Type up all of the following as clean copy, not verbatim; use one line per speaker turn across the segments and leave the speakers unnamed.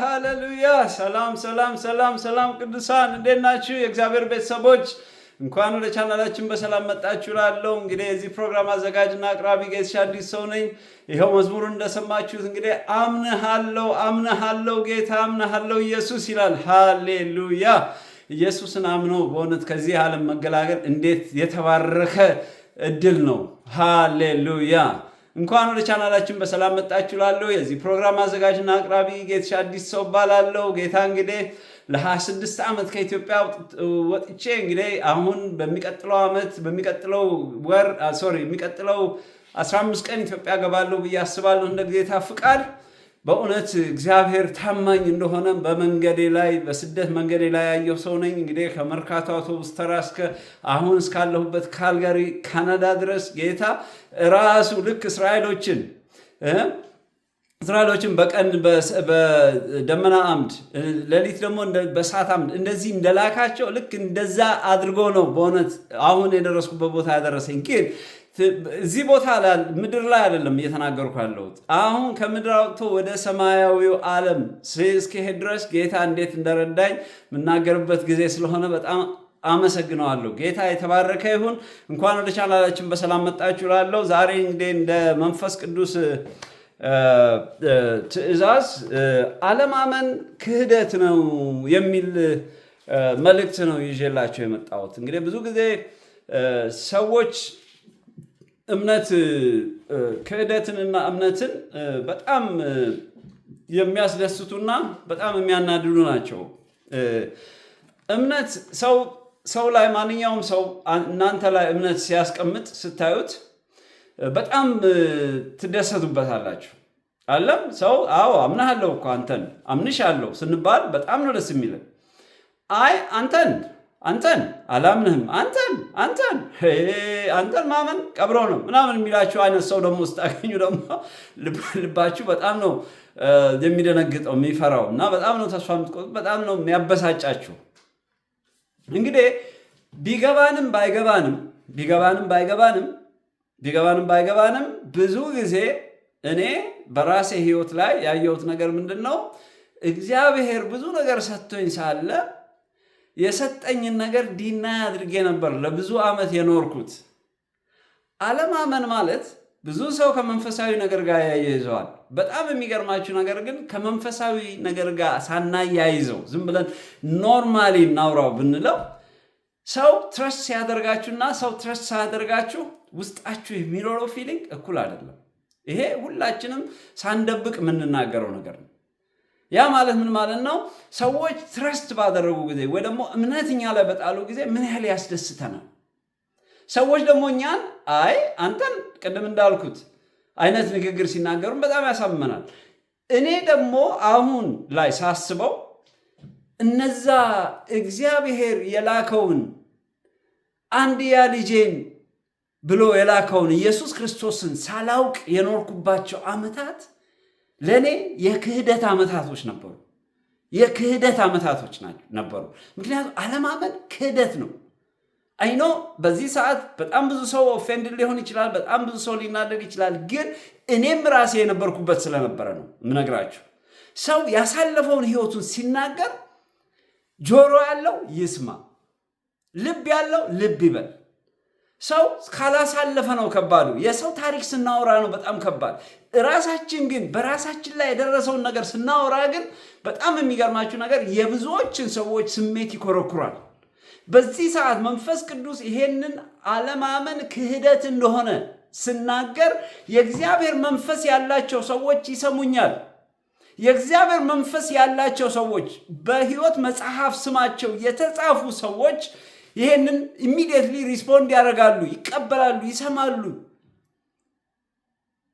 ሃሌሉያ ሰላም ሰላም ሰላም ሰላም ቅዱሳን እንዴት ናችሁ? የእግዚአብሔር ቤተሰቦች እንኳን ወደ ቻናላችን በሰላም መጣችሁ እላለሁ። እንግዲህ የዚህ ፕሮግራም አዘጋጅና አቅራቢ ጌትሽ አዲስ ሰው ነኝ። ይሄው መዝሙሩን እንደሰማችሁት እንግዲህ አምነሃለሁ ጌታ አምነሃለሁ ኢየሱስ ይላል። ሃሌሉያ ኢየሱስን አምኖ በእውነት ከዚህ ዓለም መገላገል እንዴት የተባረከ እድል ነው። ሃሌሉያ እንኳን ወደ ቻናላችን በሰላም መጣችሁ እላለሁ። የዚህ ፕሮግራም አዘጋጅና አቅራቢ ጌትሽ አዲስ ሰው እባላለሁ። ጌታ እንግዲህ ለ26 ዓመት ከኢትዮጵያ ወጥቼ እንግዲህ አሁን በሚቀጥለው 15 ቀን ኢትዮጵያ ገባለሁ ብዬ አስባለሁ እንደ ጌታ ፍቃድ። በእውነት እግዚአብሔር ታማኝ እንደሆነ በመንገዴ ላይ በስደት መንገዴ ላይ ያየው ሰው ነኝ። እንግዲህ ከመርካቶ አውቶቡስ ተራ እስከ አሁን እስካለሁበት ካልጋሪ ካናዳ ድረስ ጌታ ራሱ ልክ እስራኤሎችን እስራኤሎችን በቀን በደመና አምድ ሌሊት ደግሞ በእሳት አምድ እንደዚህ እንደላካቸው ልክ እንደዛ አድርጎ ነው በእውነት አሁን የደረስኩበት ቦታ ያደረሰኝ። ግን እዚህ ቦታ ምድር ላይ አይደለም እየተናገርኩ ያለሁት። አሁን ከምድር አውጥቶ ወደ ሰማያዊው ዓለም እስኪሄድ ድረስ ጌታ እንዴት እንደረዳኝ የምናገርበት ጊዜ ስለሆነ በጣም አመሰግነዋለሁ። ጌታ የተባረከ ይሁን። እንኳን ወደ ቻናላችን በሰላም መጣችሁ እላለሁ። ዛሬ እንግዲህ እንደ መንፈስ ቅዱስ ትእዛዝ አለማመን ክህደት ነው የሚል መልእክት ነው ይዤላቸው የመጣሁት። እንግዲህ ብዙ ጊዜ ሰዎች እምነት ክህደትንና እምነትን በጣም የሚያስደስቱና በጣም የሚያናድዱ ናቸው። እምነት ሰው ላይ ማንኛውም ሰው እናንተ ላይ እምነት ሲያስቀምጥ ስታዩት በጣም ትደሰቱበታላችሁ። አለም ሰው አዎ አምናለሁ እኮ አንተን አምንሻለሁ ስንባል በጣም ነው ደስ የሚለን። አይ አንተን አላምንህም አንተን ማመን ቀብሮ ነው ምናምን የሚላችሁ አይነት ሰው ደግሞ ስታገኙ ደግሞ ልባችሁ በጣም ነው የሚደነግጠው የሚፈራው እና በጣም ነው ተስፋ የምትቆጡት፣ በጣም ነው የሚያበሳጫችሁ። እንግዲህ ቢገባንም ባይገባንም ብዙ ጊዜ እኔ በራሴ ህይወት ላይ ያየሁት ነገር ምንድን ነው? እግዚአብሔር ብዙ ነገር ሰጥቶኝ ሳለ የሰጠኝን ነገር ዲናይ አድርጌ ነበር ለብዙ ዓመት የኖርኩት። አለማመን ማለት ብዙ ሰው ከመንፈሳዊ ነገር ጋር ያያይዘዋል። በጣም የሚገርማችሁ ነገር ግን ከመንፈሳዊ ነገር ጋር ሳናያይዘው ዝም ብለን ኖርማሊ እናውራው ብንለው ሰው ትረስት ሲያደርጋችሁና ሰው ትረስት ሳያደርጋችሁ ውስጣችሁ የሚኖረው ፊሊንግ እኩል አይደለም። ይሄ ሁላችንም ሳንደብቅ የምንናገረው ነገር ነው። ያ ማለት ምን ማለት ነው? ሰዎች ትረስት ባደረጉ ጊዜ ወይ ደግሞ እምነትኛ ላይ በጣሉ ጊዜ ምን ያህል ያስደስተናል። ሰዎች ደግሞ እኛን አንተን ቅድም እንዳልኩት አይነት ንግግር ሲናገሩን በጣም ያሳምናል። እኔ ደግሞ አሁን ላይ ሳስበው እነዛ እግዚአብሔር የላከውን አንድያ ልጄን ብሎ የላከውን ኢየሱስ ክርስቶስን ሳላውቅ የኖርኩባቸው ዓመታት ለእኔ የክህደት ዓመታቶች ነበሩ። ምክንያቱም አለማመን ክህደት ነው። አይኖ በዚህ ሰዓት በጣም ብዙ ሰው ኦፌንድ ሊሆን ይችላል፣ በጣም ብዙ ሰው ሊናደድ ይችላል። ግን እኔም ራሴ የነበርኩበት ስለነበረ ነው የምነግራችሁ። ሰው ያሳለፈውን ህይወቱን ሲናገር ጆሮ ያለው ይስማ፣ ልብ ያለው ልብ ይበል። ሰው ካላሳለፈ ነው ከባዱ። የሰው ታሪክ ስናወራ ነው በጣም ከባድ። ራሳችን ግን በራሳችን ላይ የደረሰውን ነገር ስናወራ ግን በጣም የሚገርማችሁ ነገር የብዙዎችን ሰዎች ስሜት ይኮረኩራል። በዚህ ሰዓት መንፈስ ቅዱስ ይሄንን አለማመን ክህደት እንደሆነ ስናገር የእግዚአብሔር መንፈስ ያላቸው ሰዎች ይሰሙኛል። የእግዚአብሔር መንፈስ ያላቸው ሰዎች በሕይወት መጽሐፍ ስማቸው የተጻፉ ሰዎች ይሄንን ኢሚዲየትሊ ሪስፖንድ ያደርጋሉ፣ ይቀበላሉ፣ ይሰማሉ።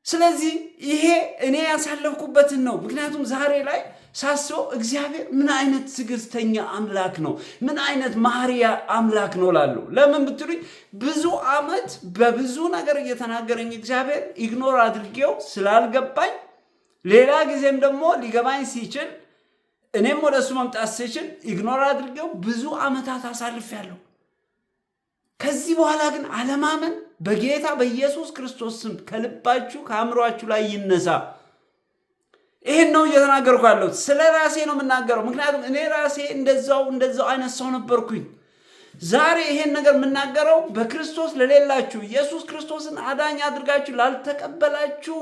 ስለዚህ ይሄ እኔ ያሳለፍኩበትን ነው። ምክንያቱም ዛሬ ላይ ሳስበው እግዚአብሔር ምን አይነት ትዕግስተኛ አምላክ ነው፣ ምን አይነት ማህሪያ አምላክ ነው ላለው። ለምን ብትሉኝ ብዙ ዓመት በብዙ ነገር እየተናገረኝ እግዚአብሔር ኢግኖር አድርጌው ስላልገባኝ፣ ሌላ ጊዜም ደግሞ ሊገባኝ ሲችል እኔም ወደ እሱ መምጣት ሲችል ኢግኖር አድርጌው ብዙ ዓመታት አሳልፌያለሁ። ከዚህ በኋላ ግን አለማመን በጌታ በኢየሱስ ክርስቶስ ስም ከልባችሁ ከአእምሯችሁ ላይ ይነሳ። ይሄን ነው እየተናገርኩ ያለሁት። ስለ ራሴ ነው የምናገረው። ምክንያቱም እኔ ራሴ እንደዛው አይነት ሰው ነበርኩኝ። ዛሬ ይሄን ነገር የምናገረው በክርስቶስ ለሌላችሁ፣ ኢየሱስ ክርስቶስን አዳኝ አድርጋችሁ ላልተቀበላችሁ፣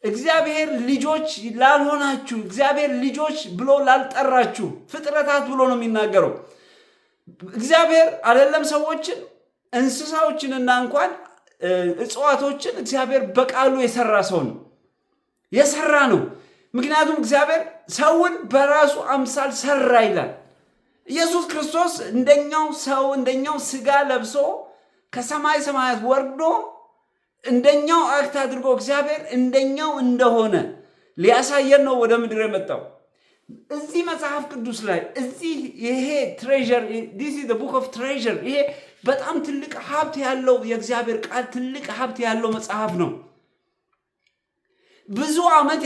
እግዚአብሔር ልጆች ላልሆናችሁ፣ እግዚአብሔር ልጆች ብሎ ላልጠራችሁ ፍጥረታት ብሎ ነው የሚናገረው። እግዚአብሔር አይደለም ሰዎችን እንስሳዎችንና እንኳን እጽዋቶችን እግዚአብሔር በቃሉ የሰራ ሰው ነው የሰራ ነው። ምክንያቱም እግዚአብሔር ሰውን በራሱ አምሳል ሰራ ይላል። ኢየሱስ ክርስቶስ እንደኛው ሰው እንደኛው ስጋ ለብሶ ከሰማይ ሰማያት ወርዶ እንደኛው አክት አድርጎ እግዚአብሔር እንደኛው እንደሆነ ሊያሳየን ነው ወደ ምድር የመጣው። እዚህ መጽሐፍ ቅዱስ ላይ እዚህ ይሄ ትሬዠር this is the book of treasure ይሄ በጣም ትልቅ ሀብት ያለው የእግዚአብሔር ቃል ትልቅ ሀብት ያለው መጽሐፍ ነው። ብዙ ዓመት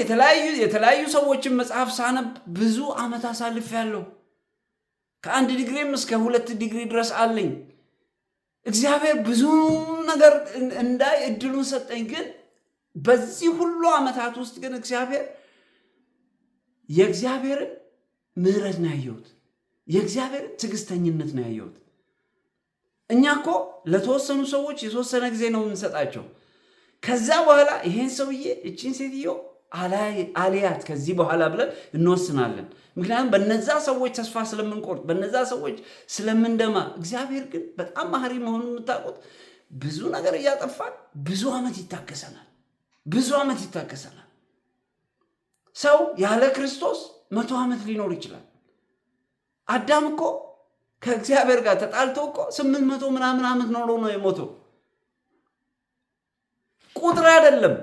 የተለያዩ ሰዎችን መጽሐፍ ሳነብ ብዙ ዓመት አሳልፌያለሁ። ከ1 ዲግሪም እስከ 2 ዲግሪ ድረስ አለኝ። እግዚአብሔር ብዙ ነገር እንዳይ እድሉን ሰጠኝ። ግን በዚህ ሁሉ ዓመታት ውስጥ ግን የእግዚአብሔርን ምሕረት ነው ያየሁት። የእግዚአብሔርን ትዕግስተኝነት ነው ያየሁት። እኛ እኮ ለተወሰኑ ሰዎች የተወሰነ ጊዜ ነው የምንሰጣቸው። ከዛ በኋላ ይሄን ሰውዬ እቺን ሴትዮ አልያት ከዚህ በኋላ ብለን እንወስናለን። ምክንያቱም በነዛ ሰዎች ተስፋ ስለምንቆርጥ፣ በነዛ ሰዎች ስለምንደማ። እግዚአብሔር ግን በጣም መሐሪ መሆኑን የምታውቁት ብዙ ነገር እያጠፋን ብዙ ዓመት ይታገሰናል። ሰው ያለ ክርስቶስ 100 ዓመት ሊኖር ይችላል። አዳም እኮ ከእግዚአብሔር ጋር ተጣልቶ እኮ 800 ምናምን ዓመት ኖሮ ነው የሞተው። ቁጥር አይደለም።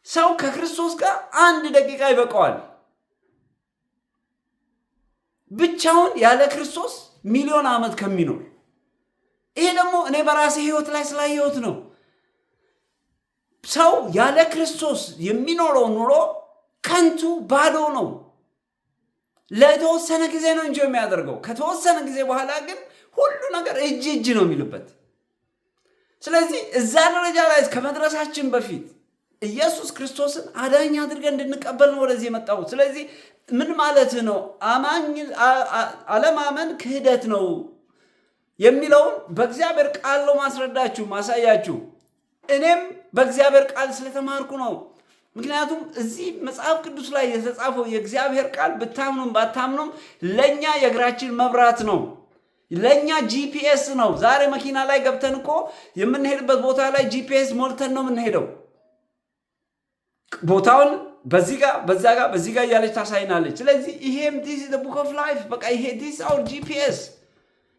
ሰው ከክርስቶስ ጋር 1 ደቂቃ ይበቃዋል። ብቻውን ያለ ክርስቶስ ሚሊዮን ዓመት ከሚኖር። ይሄ ደግሞ እኔ በራሴ ህይወት ላይ ስላየሁት ነው። ሰው ያለ ክርስቶስ የሚኖረው ኑሮ ከንቱ ባዶ ነው። ለተወሰነ ጊዜ ነው እንጂ የሚያደርገው። ከተወሰነ ጊዜ በኋላ ግን ሁሉ ነገር እጅ ነው የሚልበት። ስለዚህ እዛ ደረጃ ላይ ከመድረሳችን በፊት ኢየሱስ ክርስቶስን አዳኝ አድርገን እንድንቀበል ነው ወደዚህ የመጣው። ስለዚህ ምን ማለት ነው? አለማመን ክህደት ነው የሚለውን በእግዚአብሔር ቃል ነው ማሳያችሁ። እኔም በእግዚአብሔር ቃል ስለተማርኩ ነው። ምክንያቱም እዚህ መጽሐፍ ቅዱስ ላይ የተጻፈው የእግዚአብሔር ቃል ብታምኑም ባታምኑም ለኛ የእግራችን መብራት ነው። ለኛ ጂፒኤስ ነው። ዛሬ መኪና ላይ ገብተን እኮ የምንሄድበት ቦታ ላይ ጂፒኤስ ሞልተን ነው የምንሄደው። ቦታውን በዚህ ጋር እያለች ታሳይናለች። ስለዚህ ይሄም this is the book of life። በቃ ይሄ this our ጂፒኤስ።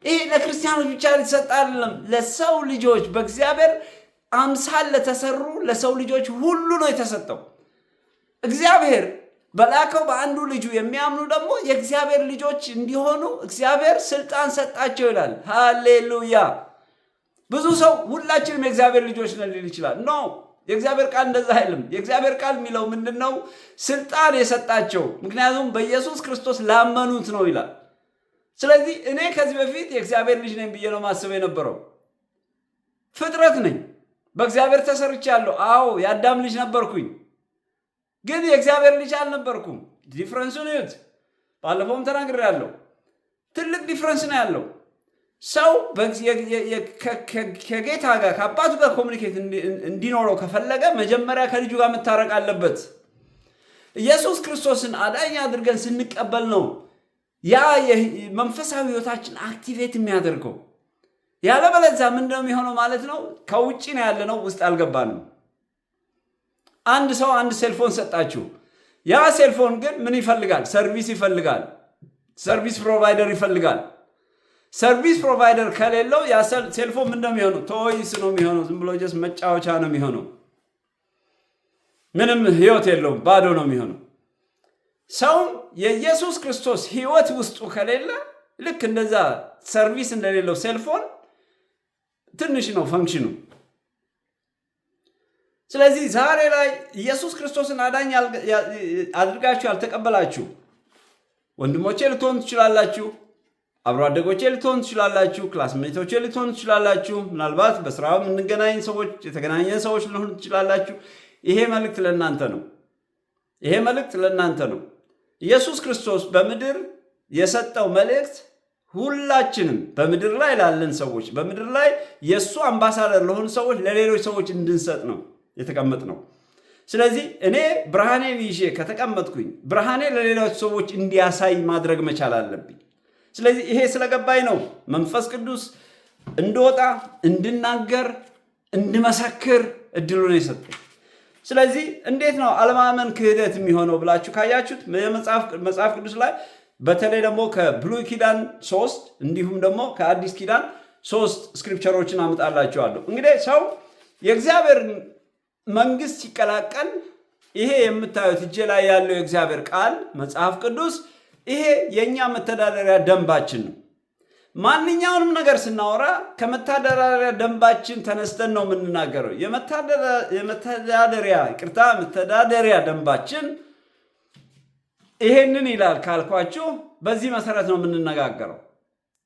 ይሄ ለክርስቲያኖች ብቻ ሊሰጥ አይደለም፣ ለሰው ልጆች በእግዚአብሔር አምሳል ለተሰሩ ለሰው ልጆች ሁሉ ነው የተሰጠው። እግዚአብሔር በላከው በአንዱ ልጁ የሚያምኑ ደግሞ የእግዚአብሔር ልጆች እንዲሆኑ እግዚአብሔር ስልጣን ሰጣቸው ይላል። ሃሌሉያ። ብዙ ሰው ሁላችንም የእግዚአብሔር ልጆች ነን ሊል ይችላል። ኖ፣ የእግዚአብሔር ቃል እንደዛ አይልም። የእግዚአብሔር ቃል የሚለው ምንድነው? ስልጣን የሰጣቸው፣ ምክንያቱም በኢየሱስ ክርስቶስ ላመኑት ነው ይላል። ስለዚህ እኔ ከዚህ በፊት የእግዚአብሔር ልጅ ነኝ ብዬ ነው ማስበው የነበረው። ፍጥረት ነኝ፣ በእግዚአብሔር ተሰርቻለሁ። አዎ የአዳም ልጅ ነበርኩኝ፣ ግን የእግዚአብሔር ልጅ አልነበርኩም። ዲፍረንሱን እዩት። ባለፈውም ተናግሬያለሁ። ትልቅ ዲፍረንስ ነው ያለው። ሰው ከጌታ ጋር ከአባቱ ጋር ኮሚኒኬት እንዲኖረው ከፈለገ መጀመሪያ ከልጁ ጋር መታረቅ አለበት። ኢየሱስ ክርስቶስን አዳኝ አድርገን ስንቀበል ነው ያ መንፈሳዊ ህይወታችን አክቲቬት የሚያደርገው። ያለበለዚያ ምንድነው የሚሆነው ማለት ነው? ከውጭ ነው ያለነው፣ ውስጥ አልገባንም። አንድ ሰው አንድ ሴልፎን ሰጣችሁ። ያ ሴልፎን ግን ምን ይፈልጋል? ሰርቪስ ይፈልጋል። ሰርቪስ ፕሮቫይደር ይፈልጋል። ሰርቪስ ፕሮቫይደር ከሌለው ያ ሴልፎን ምንድነው የሚሆነው? ቶይስ ነው የሚሆነው። ዝም ብሎ ጀስት መጫወቻ ነው የሚሆነው። ምንም ህይወት የለውም፣ ባዶ ነው የሚሆነው። ሰውም የኢየሱስ ክርስቶስ ህይወት ውስጡ ከሌለ ልክ እንደዛ ሰርቪስ እንደሌለው ሴልፎን ትንሽ ነው ፈንክሽኑ። ስለዚህ ዛሬ ላይ ኢየሱስ ክርስቶስን አዳኝ አድርጋችሁ ያልተቀበላችሁ ወንድሞቼ ልትሆኑ ትችላላችሁ፣ አብሮ አደጎቼ ልትሆኑ ትችላላችሁ፣ ክላስሜቶቼ ልትሆኑ ትችላላችሁ፣ ምናልባት በስራ የምንገናኝ ሰዎች የተገናኘን ሰዎች ልትሆኑ ትችላላችሁ። ይሄ መልእክት ለእናንተ ነው። ይሄ መልእክት ለእናንተ ነው። ኢየሱስ ክርስቶስ በምድር የሰጠው መልእክት ሁላችንም በምድር ላይ ላለን ሰዎች፣ በምድር ላይ የእሱ አምባሳደር ለሆኑ ሰዎች፣ ለሌሎች ሰዎች እንድንሰጥ ነው የተቀመጥ ነው። ስለዚህ እኔ ብርሃኔን ይዤ ከተቀመጥኩኝ ብርሃኔ ለሌሎች ሰዎች እንዲያሳይ ማድረግ መቻል አለብኝ። ስለዚህ ይሄ ስለገባኝ ነው መንፈስ ቅዱስ እንድወጣ፣ እንድናገር፣ እንድመሰክር እድሉን የሰጠኝ። ስለዚህ እንዴት ነው አለማመን ክህደት የሚሆነው ብላችሁ ካያችሁት መጽሐፍ ቅዱስ ላይ በተለይ ደግሞ ከብሉይ ኪዳን 3 እንዲሁም ደግሞ ከአዲስ ኪዳን 3 ስክሪፕቸሮችን አመጣላችኋለሁ። እንግዲህ ሰው የእግዚአብሔር መንግስት ሲቀላቀል ይሄ የምታዩት እጄ ላይ ያለው የእግዚአብሔር ቃል መጽሐፍ ቅዱስ ይሄ የኛ መተዳደሪያ ደንባችን ነው። ማንኛውንም ነገር ስናወራ ከመተዳደሪያ ደንባችን ተነስተን ነው የምንናገረው። መተዳደሪያ ደንባችን ይሄንን ይላል ካልኳችሁ በዚህ መሰረት ነው የምንነጋገረው።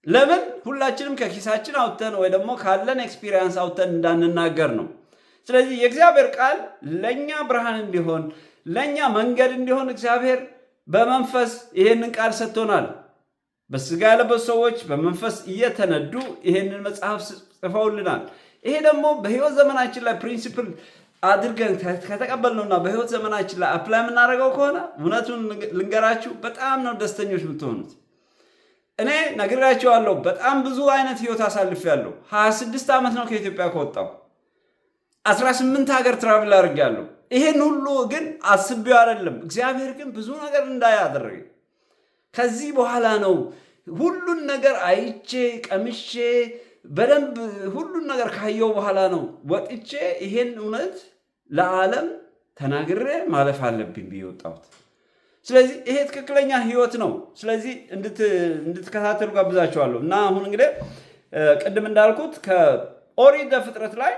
ለምን ሁላችንም ከኪሳችን አውጥተን ወይ ደግሞ ካለን ኤክስፒሪየንስ አውጥተን እንዳንናገር ነው። ስለዚህ የእግዚአብሔር ቃል ለኛ ብርሃን እንዲሆን ለኛ መንገድ እንዲሆን እግዚአብሔር በመንፈስ ይሄንን ቃል ሰጥቶናል። በስጋ ያለበሱ ሰዎች በመንፈስ እየተነዱ ይሄንን መጽሐፍ ጽፈውልናል። ይሄ ደግሞ በህይወት ዘመናችን ላይ ፕሪንሲፕል አድርገን ከተቀበልነውና በህይወት ዘመናችን ላይ አፕላይ የምናደርገው ከሆነ እውነቱን ልንገራችሁ በጣም ነው ደስተኞች የምትሆኑት። እኔ ነግራችኋለሁ፣ በጣም ብዙ አይነት ህይወት አሳልፌያለሁ። 26 ዓመት ነው ከኢትዮጵያ ከወጣሁ። 18 ሀገር ትራቭል አድርጌያለሁ። ይሄን ሁሉ ግን አስቤው አይደለም። እግዚአብሔር ግን ብዙ ነገር እንዳያደርግ ከዚህ በኋላ ነው ሁሉን ነገር አይቼ ቀምሼ በደንብ ሁሉን ነገር ካየው በኋላ ነው ወጥቼ ይሄን እውነት ለዓለም ተናግሬ ማለፍ አለብኝ ብዬ ወጣሁት። ስለዚህ ይሄ ትክክለኛ ህይወት ነው። ስለዚህ እንድትከታተሉ ጋብዛችኋለሁ። እና አሁን እንግዲህ ቅድም እንዳልኩት ከኦሪት ዘፍጥረት ላይ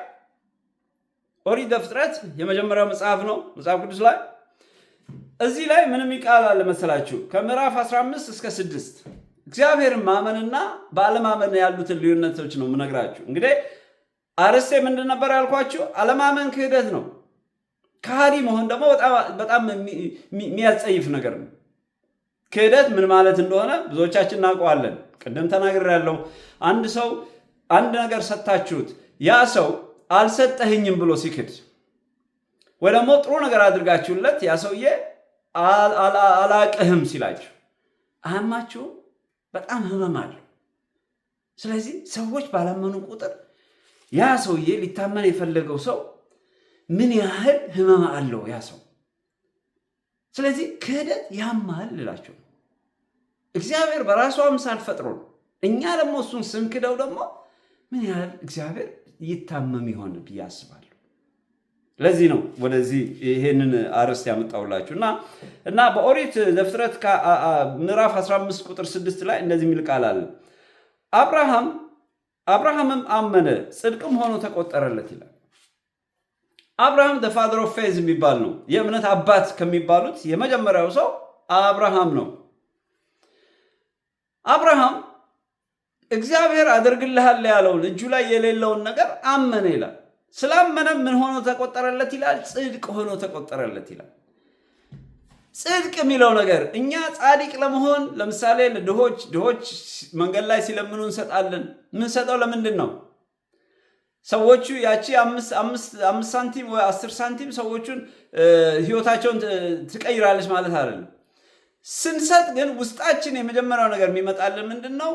ኦሪት ዘፍጥረት የመጀመሪያው መጽሐፍ ነው መጽሐፍ ቅዱስ ላይ። እዚህ ላይ ምንም ይቃል አለ መሰላችሁ? ከምዕራፍ 15 እስከ 6 እግዚአብሔርን ማመንና ባለማመን ያሉትን ልዩነቶች ነው የምነግራችሁ። እንግዲህ አርዕስቴ ምንድን ነበር ያልኳችሁ? አለማመን ክህደት ነው። ከሃዲ መሆን ደግሞ በጣም የሚያስጸይፍ ነገር ነው። ክህደት ምን ማለት እንደሆነ ብዙዎቻችን እናውቀዋለን። ቅድም ተናግሬያለሁ። አንድ ሰው አንድ ነገር ሰጥታችሁት ያ ሰው አልሰጠህኝም ብሎ ሲክድ ወይ ደግሞ ጥሩ ነገር አድርጋችሁለት ያ ሰውዬ አላቅህም ሲላችሁ አያማችሁ? በጣም ህመም አለው። ስለዚህ ሰዎች ባላመኑ ቁጥር ያ ሰውዬ ሊታመን የፈለገው ሰው ምን ያህል ህመም አለው ያ ሰው። ስለዚህ ክህደት ያማል ልላቸው። እግዚአብሔር በራሱ አምሳል ፈጥሮ ነው። እኛ ደግሞ እሱን ስንክደው ደግሞ ምን ያህል እግዚአብሔር ይታመም ይሆን ብዬ አስባለሁ። ለዚህ ነው ወደዚህ ይሄንን አርዕስት ያመጣሁላችሁ እና በኦሪት ዘፍጥረት ምዕራፍ 15 ቁጥር 6 ላይ እንደዚህ የሚል ቃል አለ። አብርሃምም አመነ ጽድቅም ሆኖ ተቆጠረለት ይላል። አብርሃም the father of faith የሚባል ነው። የእምነት አባት ከሚባሉት የመጀመሪያው ሰው አብርሃም ነው። አብርሃም እግዚአብሔር አደርግልሃል ያለውን እጁ ላይ የሌለውን ነገር አመነ ይላል። ስላመነ ምን ሆኖ ተቆጠረለት ይላል? ጽድቅ ሆኖ ተቆጠረለት ይላል። ጽድቅ የሚለው ነገር እኛ ጻድቅ ለመሆን ለምሳሌ ድሆች መንገድ ላይ ሲለምኑ እንሰጣለን። የምንሰጠው ለምንድን ነው? ሰዎቹ ያቺ 5 ሳንቲም ወይ 10 ሳንቲም ሰዎቹን ህይወታቸውን ትቀይራለች ማለት አይደለም። ስንሰጥ ግን ውስጣችን የመጀመሪያው ነገር የሚመጣልን ምንድን ነው?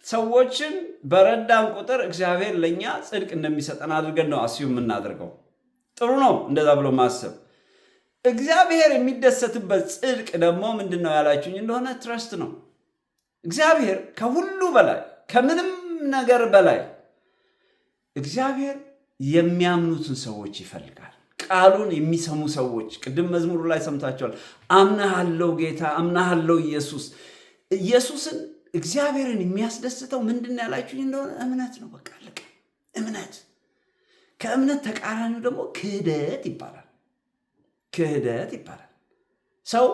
ሰዎችን በረዳን ቁጥር እግዚአብሔር ለኛ ጽድቅ እንደሚሰጠን አድርገን ነው አስዩ የምናደርገው። ጥሩ ነው እንደዛ ብሎ ማሰብ። እግዚአብሔር የሚደሰትበት ጽድቅ ደግሞ ምንድን ነው ያላችሁኝ እንደሆነ ትረስት ነው። እግዚአብሔር ከሁሉ በላይ ከምንም ነገር በላይ እግዚአብሔር የሚያምኑትን ሰዎች ይፈልጋል። ቃሉን የሚሰሙ ሰዎች። ቅድም መዝሙሩ ላይ ሰምታችኋል። አምናሃለው ጌታ፣ አምናሃለው ኢየሱስን እግዚአብሔርን የሚያስደስተው ምንድን ያላችሁኝ እንደሆነ እምነት ነው። በቃ አለቀ። እምነት። ከእምነት ተቃራኒው ደግሞ ክህደት ይባላል። ክህደት ይባላል። ሰው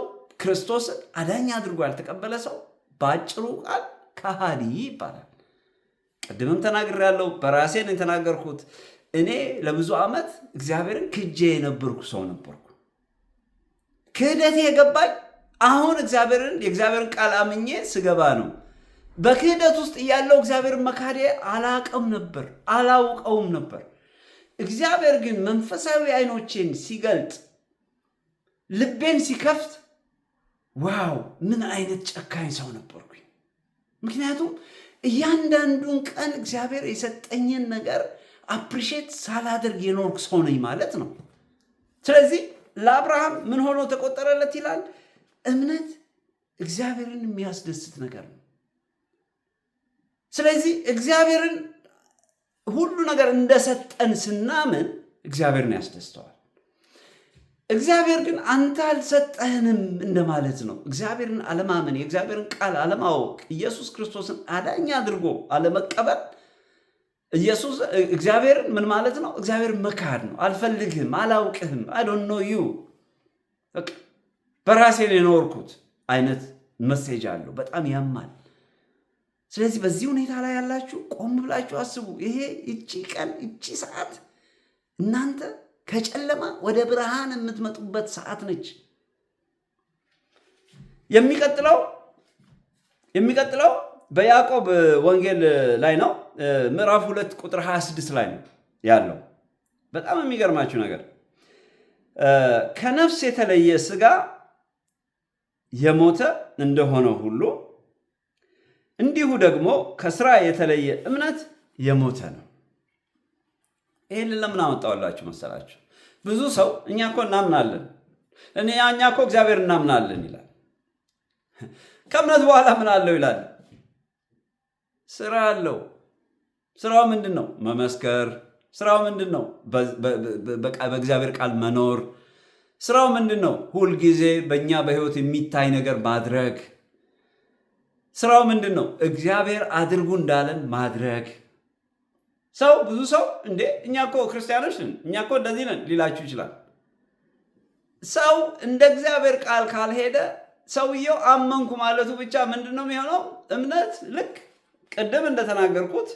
ክርስቶስን አዳኝ አድርጎ ያልተቀበለ ሰው በአጭሩ ቃል ከሃዲ ይባላል። ቅድምም ተናግሬያለሁ። በራሴን የተናገርኩት እኔ ለብዙ ዓመት እግዚአብሔርን ክጄ የነበርኩ ሰው ነበርኩ። ክህደቴ የገባኝ አሁን የእግዚአብሔርን ቃል አምኜ ስገባ ነው። በክህደት ውስጥ እያለው እግዚአብሔርን መካዴ አላውቀውም ነበር። እግዚአብሔር ግን መንፈሳዊ አይኖቼን ሲገልጥ ልቤን ሲከፍት ዋው ምን አይነት ጨካኝ ሰው ነበርኩኝ። ምክንያቱም እያንዳንዱን ቀን እግዚአብሔር የሰጠኝን ነገር አፕሪሼት ሳላደርግ የኖርኩ ሰው ነኝ ማለት ነው። ስለዚህ ለአብርሃም ምን ሆኖ ተቆጠረለት ይላል? እምነት እግዚአብሔርን የሚያስደስት ነገር ነው። ስለዚህ እግዚአብሔርን ሁሉ ነገር እንደሰጠን ስናምን እግዚአብሔርን ያስደስተዋል። እግዚአብሔር ግን አንተ አልሰጠህንም እንደማለት ነው። እግዚአብሔርን አለማመን፣ የእግዚአብሔርን ቃል አለማወቅ፣ ኢየሱስ ክርስቶስን አዳኝ አድርጎ አለመቀበል እግዚአብሔርን ምን ማለት ነው? እግዚአብሔር መካድ ነው። አልፈልግህም፣ አላውቅህም፣ አይ ዶንት ኖ ዩ፣ በራሴ ነው የኖርኩት አይነት መሴጅ አለው። በጣም ያማል። ስለዚህ በዚህ ሁኔታ ላይ ያላችሁ ቆም ብላችሁ አስቡ። እቺ ቀን እቺ ሰዓት እናንተ ከጨለማ ወደ ብርሃን የምትመጡበት ሰዓት ነች። የሚቀጥለው በያዕቆብ ወንጌል ላይ ነው። ምዕራፍ 2 ቁጥር 26 ላይ ነው ያለው። በጣም የሚገርማችሁ ነገር ከነፍስ የተለየ ሥጋ የሞተ እንደሆነ ሁሉ እንዲሁ ደግሞ ከሥራ የተለየ እምነት የሞተ ነው። ይህን ለምን አመጣዋላችሁ መሰላችሁ? ብዙ ሰው እኛ እኮ እናምናለን፣ እኛ እኮ እግዚአብሔር እናምናለን ይላል። ከእምነት በኋላ ምን አለው ይላል? ስራ አለው። ስራው ምንድን ነው? መመስከር። ስራው ምንድን ነው? በእግዚአብሔር ቃል መኖር። ስራው ምንድን ነው? ሁልጊዜ በእኛ በህይወት የሚታይ ነገር ማድረግ። ስራው ምንድን ነው? እግዚአብሔር አድርጉ እንዳለን ማድረግ። ብዙ ሰው እንዴ እኛ እኮ ክርስቲያኖች ነን፣ እኛ እኮ እንደዚህ ነን ሊላችሁ ይችላል። ሰው እንደ እግዚአብሔር ቃል ካልሄደ ሰውየው አመንኩ ማለቱ ብቻ ምንድን ነው የሚሆነው? እምነት ልክ ቅድም እንደተናገርኩት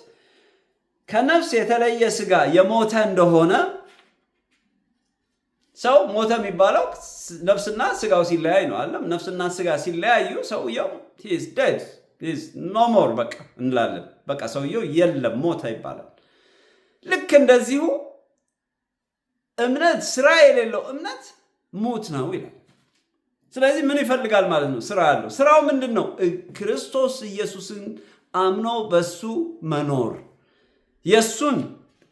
ከነፍስ የተለየ ሥጋ የሞተ እንደሆነ ሰው ሞተ የሚባለው ነፍስና ሥጋው ሲለያይ ነው አለም። ነፍስና ሥጋ ሲለያዩ ሰውየው dead no more በቃ እንላለን። በቃ ሰውየው የለም ሞተ ይባላል። ልክ እንደዚሁ እምነት ስራ የሌለው እምነት ሙት ነው ይላል። ስለዚህ ምን ይፈልጋል ማለት ነው? ስራ አለው። ስራው ምንድን ነው? ክርስቶስ ኢየሱስን አምኖ በሱ መኖር፣ የሱን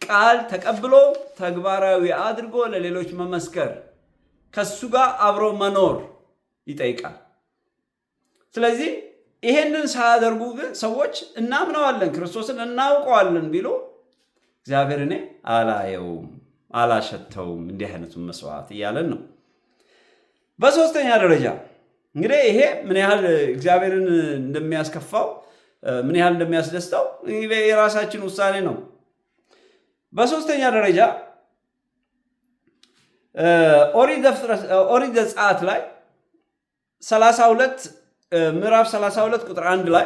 ቃል ተቀብሎ ተግባራዊ አድርጎ ለሌሎች መመስከር፣ ከሱ ጋር አብሮ መኖር ይጠይቃል። ስለዚህ ይሄንን ሳያደርጉ ግን ሰዎች እናምነዋለን፣ ክርስቶስን እናውቀዋለን ቢሉ እግዚአብሔር እኔ አላየውም፣ አላሸተውም እንዲህ አይነቱን መስዋዕት እያለን ነው። በሶስተኛ ደረጃ እንግዲህ ይሄ ምን ያህል እግዚአብሔርን እንደሚያስከፋው ምን ያህል እንደሚያስደስተው የራሳችን ውሳኔ ነው። በሶስተኛ ደረጃ ኦሪት ዘጸአት ላይ 32 ምዕራፍ 32 ቁጥር 1 ላይ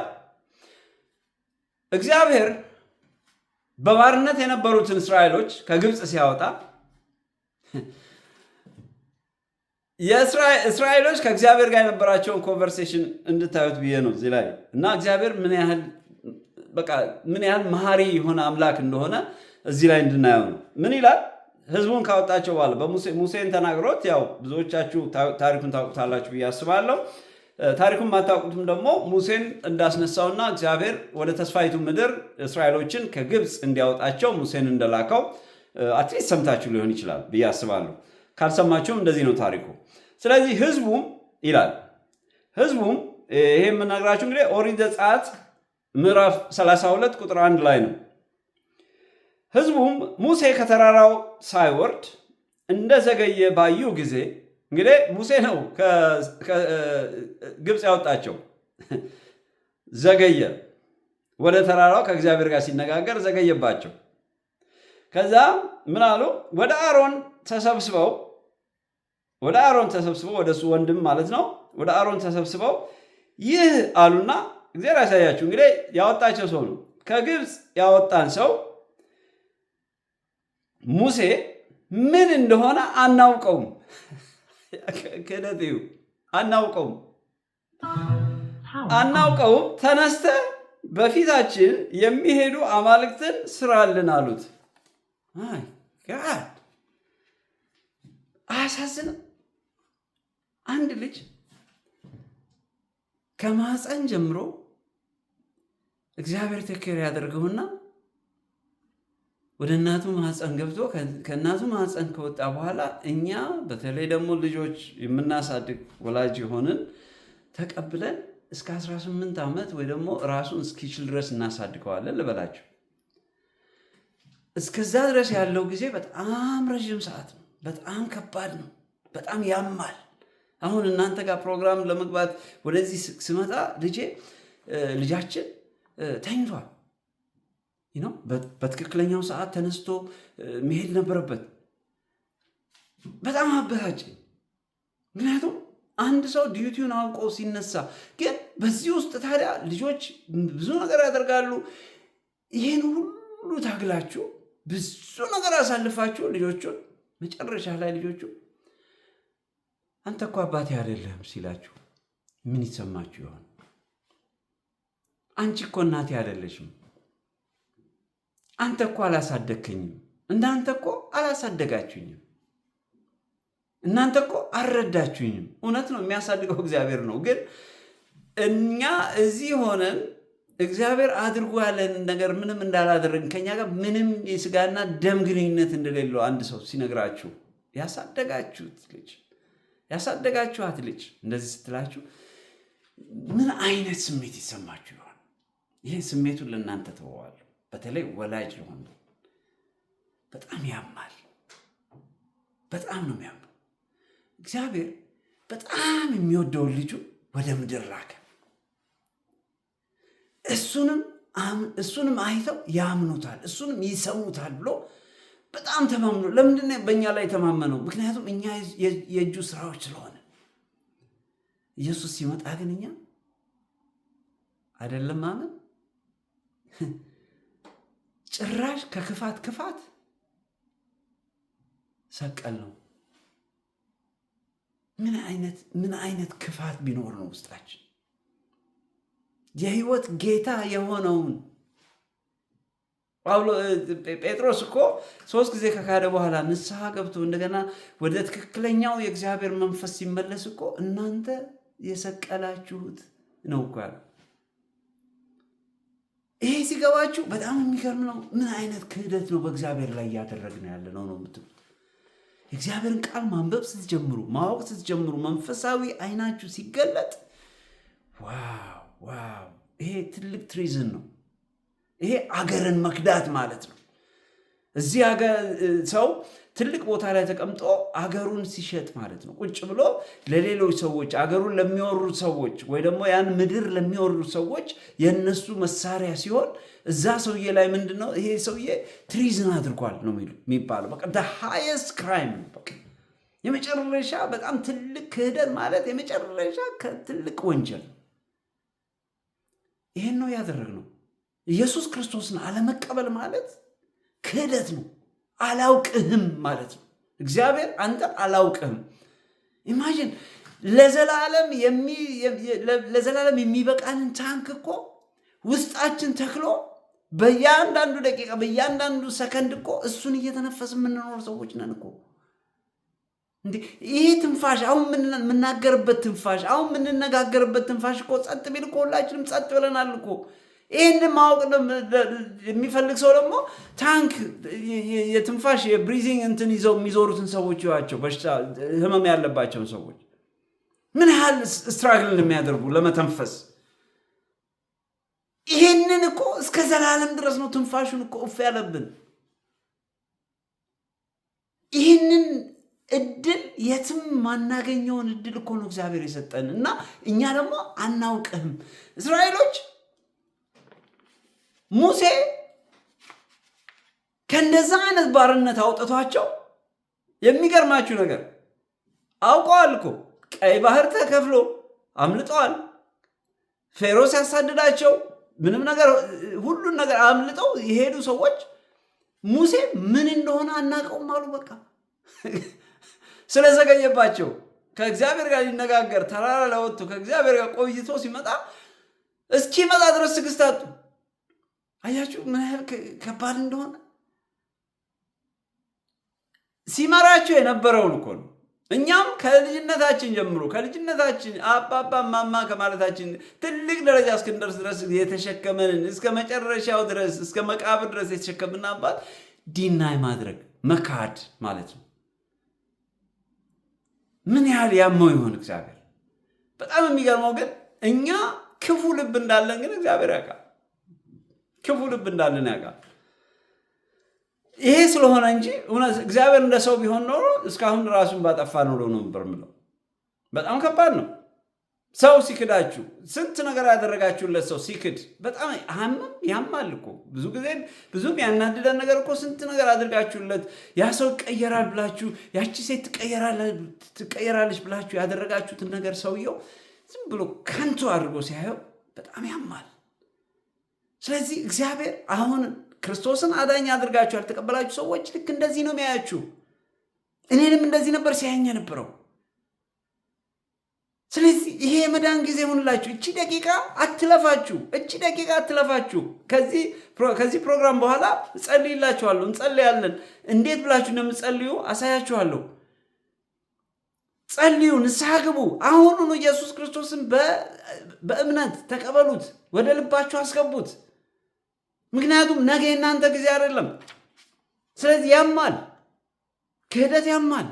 እግዚአብሔር በባርነት የነበሩትን እስራኤሎች ከግብፅ ሲያወጣ እስራኤሎች ከእግዚአብሔር ጋር የነበራቸውን ኮንቨርሴሽን እንድታዩት ብዬ ነው እዚህ ላይ እና እግዚአብሔር ምን ያህል መሐሪ የሆነ አምላክ እንደሆነ እዚህ ላይ እንድናየው ነው። ምን ይላል? ህዝቡን ካወጣቸው በኋላ ሙሴን ተናግሮት፣ ያው ብዙዎቻችሁ ታሪኩን ታውቁታላችሁ ብዬ አስባለሁ። ታሪኩን ማታውቁትም ደግሞ ሙሴን እንዳስነሳውና እግዚአብሔር ወደ ተስፋይቱ ምድር እስራኤሎችን ከግብፅ እንዲያወጣቸው ሙሴን እንደላከው አትሊስት ሰምታችሁ ሊሆን ይችላል ብዬ አስባለሁ። ካልሰማችሁም እንደዚህ ነው ታሪኩ። ስለዚህ ህዝቡም ይሄ የምነግራችሁ እንግዲህ ኦሪት ዘጸአት ምዕራፍ 32 ቁጥር 1 ላይ ነው። ህዝቡም ሙሴ ከተራራው ሳይወርድ እንደዘገየ ባዩ ጊዜ፣ እንግዲህ ሙሴ ነው ከግብፅ ያወጣቸው። ዘገየ፣ ወደ ተራራው ከእግዚአብሔር ጋር ሲነጋገር ዘገየባቸው። ከዛ ምን አሉ? ወደ አሮን ተሰብስበው ወደ እሱ ወንድም ማለት ነው። ወደ አሮን ተሰብስበው ይህ አሉና፣ እግዚአብሔር ያሳያችሁ እንግዲህ ያወጣቸው ሰው ነው። ከግብፅ ያወጣን ሰው ሙሴ ምን እንደሆነ አናውቀውም። ከደቴው አናውቀውም። ተነስተ በፊታችን የሚሄዱ አማልክትን ስራልን አሉት። አይ ጋድ አያሳዝንም? አንድ ልጅ ከማህፀን ጀምሮ እግዚአብሔር ተከር ያደርገውና ወደ እናቱ ማህፀን ገብቶ ከእናቱ ማህፀን ከወጣ በኋላ እኛ በተለይ ደግሞ ልጆች የምናሳድግ ወላጅ የሆንን ተቀብለን እስከ 18 ዓመት ወይ ደግሞ ራሱን እስኪችል ድረስ እናሳድገዋለን ልበላችሁ። እስከዛ ድረስ ያለው ጊዜ በጣም ረዥም ሰዓት ነው። በጣም ከባድ ነው። በጣም ያማል። አሁን እናንተ ጋር ፕሮግራም ለመግባት ወደዚህ ስመጣ ልጃችን ተኝቷል። በትክክለኛው ሰዓት ተነስቶ መሄድ ነበረበት። በጣም አበሳጨኝ። ምክንያቱም አንድ ሰው ዲዩቲውን አውቆ ሲነሳ፣ ግን በዚህ ውስጥ ታዲያ ልጆች ብዙ ነገር ያደርጋሉ። ይህን ሁሉ ታግላችሁ ብዙ ነገር አሳልፋችሁ ልጆቹን መጨረሻ ላይ ልጆቹ አንተ እኮ አባቴ አይደለህም ሲላችሁ ምን ይሰማችሁ ይሆን? አንቺ እኮ እናቴ አይደለሽም፣ አንተ እኮ አላሳደግከኝም፣ እናንተ እኮ አላሳደጋችሁኝም፣ እናንተ እኮ አልረዳችሁኝም። እውነት ነው፣ የሚያሳድገው እግዚአብሔር ነው። ግን እኛ እዚህ ሆነን እግዚአብሔር አድርጎ ያለን ነገር ምንም እንዳላደረግን ከኛ ጋር ምንም የስጋና ደም ግንኙነት እንደሌለው አንድ ሰው ሲነግራችሁ ያሳደጋችኋት ልጅ እንደዚህ ስትላችሁ ምን አይነት ስሜት ይሰማችሁ ይሆን? ይህን ስሜቱን ለእናንተ ተወዋለሁ። በተለይ ወላጅ ለሆነ በጣም ያማል። በጣም ነው የሚያምነው። እግዚአብሔር በጣም የሚወደውን ልጁ ወደ ምድር ላከ። እሱንም አይተው ያምኑታል፣ እሱንም ይሰሙታል ብሎ በጣም ተማምኖ። ለምንድን ነው በእኛ ላይ ተማመነው? ምክንያቱም እኛ የእጁ ስራዎች ስለሆነ። ኢየሱስ ሲመጣ ግን እኛ አይደለም ማመን፣ ጭራሽ ከክፋት ክፋት ሰቀል ነው። ምን አይነት ክፋት ቢኖር ነው ውስጣችን? የህይወት ጌታ የሆነውን ጴጥሮስ እኮ 3 ጊዜ ከካደ በኋላ ንስሐ ገብቶ እንደገና ወደ ትክክለኛው የእግዚአብሔር መንፈስ ሲመለስ እኮ እናንተ የሰቀላችሁት ነው እኮ ያለው። ይሄ ሲገባችሁ በጣም የሚገርም ነው። ምን አይነት ክህደት ነው በእግዚአብሔር ላይ እያደረግን ያለ ነው የምትሉት። የእግዚአብሔርን ቃል ማንበብ ስትጀምሩ፣ ማወቅ ስትጀምሩ፣ መንፈሳዊ አይናችሁ ሲገለጥ ዋው! ይሄ ትልቅ ትሪዝን ነው። ይሄ አገርን መክዳት ማለት ነው። እዚህ ሰው ትልቅ ቦታ ላይ ተቀምጦ አገሩን ሲሸጥ ማለት ነው። ቁጭ ብሎ ለሌሎች ሰዎች፣ አገሩን ለሚወሩት ሰዎች ወይ ደግሞ ያን ምድር ለሚወሩት ሰዎች የነሱ መሳሪያ ሲሆን፣ እዛ ሰውዬ ላይ ምንድነው? ይሄ ሰውዬ ትሪዝን አድርጓል ነው የሚባለው። በቃ the highest crime ነው። በቃ የመጨረሻ በጣም ትልቅ ክህደት ማለት የመጨረሻ ትልቅ ወንጀል። ይሄን ነው ያደረግነው። ኢየሱስ ክርስቶስን አለመቀበል ማለት ክህደት ነው። አላውቅህም ማለት ነው። እግዚአብሔር አንተን አላውቅህም። ኢማጂን ለዘላለም የሚበቃንን ታንክ እኮ ውስጣችን ተክሎ በእያንዳንዱ ደቂቃ በእያንዳንዱ ሰከንድ እኮ እሱን እየተነፈስ የምንኖር ሰዎች ነን እኮ። ይህ ትንፋሽ፣ አሁን የምናገርበት ትንፋሽ፣ አሁን የምንነጋገርበት ትንፋሽ እኮ ጸጥ ቢል እኮ ሁላችንም ጸጥ ብለናል እኮ። ይህን ማወቅ የሚፈልግ ሰው ደግሞ ታንክ የትንፋሽ የብሪዚንግ እንትን ይዘው የሚዞሩትን ሰዎች ይዋቸው። በሽታ ህመም ያለባቸውን ሰዎች ምን ያህል ስትራግል እንደሚያደርጉ ለመተንፈስ። ይህንን እኮ እስከ ዘላለም ድረስ ነው ትንፋሹን እኮ እፍ ያለብን። ይህንን እድል የትም ማናገኘውን እድል እኮ ነው እግዚአብሔር የሰጠን እና እኛ ደግሞ አናውቅህም። እስራኤሎች ሙሴ ከእንደዛ አይነት ባርነት አውጥቷቸው፣ የሚገርማችሁ ነገር አውቀዋል እኮ ቀይ ባህር ተከፍሎ አምልጠዋል። ፌሮ ሲያሳድዳቸው ምንም ነገር ሁሉን ነገር አምልጠው የሄዱ ሰዎች ሙሴ ምን እንደሆነ አናውቀውም አሉ። በቃ ስለዘገየባቸው ከእግዚአብሔር ጋር ሊነጋገር ተራራ ላይ ወጥቶ ከእግዚአብሔር ጋር ቆይቶ እስኪመጣ ድረስ ትዕግስት አጡ። አያችሁ ምን ያህል ከባድ እንደሆነ። ሲመራቸው የነበረውን እኮ ነው። እኛም ከልጅነታችን ጀምሮ ከልጅነታችን አባባ ማማ ከማለታችን ትልቅ ደረጃ እስክንደርስ ድረስ የተሸከመንን እስከ መጨረሻው ድረስ እስከ መቃብር ድረስ የተሸከምና አባት ዲናይ ማድረግ መካድ ማለት ነው። ምን ያህል ያመው ይሆን እግዚአብሔር። በጣም የሚገርመው ግን እኛ ክፉ ልብ እንዳለን ግን እግዚአብሔር ያውቃል። ክፉ ልብ እንዳለን ያውቃል። ይሄ ስለሆነ እንጂ እግዚአብሔር እንደ ሰው ቢሆን ኖሮ እስካሁን ራሱን ባጠፋ ኖሮ ነው የምለው። በጣም ከባድ ነው። ሰው ሲክዳችሁ፣ ስንት ነገር ያደረጋችሁለት ሰው ሲክድ በጣም ያማል እኮ። ብዙ ጊዜ ብዙም ያናድደን ነገር እኮ ስንት ነገር አድርጋችሁለት ያ ሰው ይቀየራል ብላችሁ፣ ያቺ ሴት ትቀየራለች ብላችሁ ያደረጋችሁትን ነገር ሰውየው ዝም ብሎ ከንቱ አድርጎ ሲያየው በጣም ያማል። ስለዚህ እግዚአብሔር አሁን ክርስቶስን አዳኝ አድርጋችሁ ያልተቀበላችሁ ሰዎች ልክ እንደዚህ ነው የሚያያችሁ። እኔንም እንደዚህ ነበር ሲያየኝ የነበረው። ስለዚህ ይሄ የመዳን ጊዜ ሆንላችሁ። እቺ ደቂቃ አትለፋችሁ። ከዚህ ፕሮግራም በኋላ እጸልይላችኋለሁ፣ እንጸልያለን። እንዴት ብላችሁ እንደምትጸልዩ አሳያችኋለሁ። ጸልዩ፣ ንስሐ ግቡ። አሁኑኑ ኢየሱስ ክርስቶስን በእምነት ተቀበሉት፣ ወደ ልባችሁ አስገቡት። ምክንያቱም ነገ የእናንተ ጊዜ አይደለም። ስለዚህ ያማል፣ ክህደት ያማል።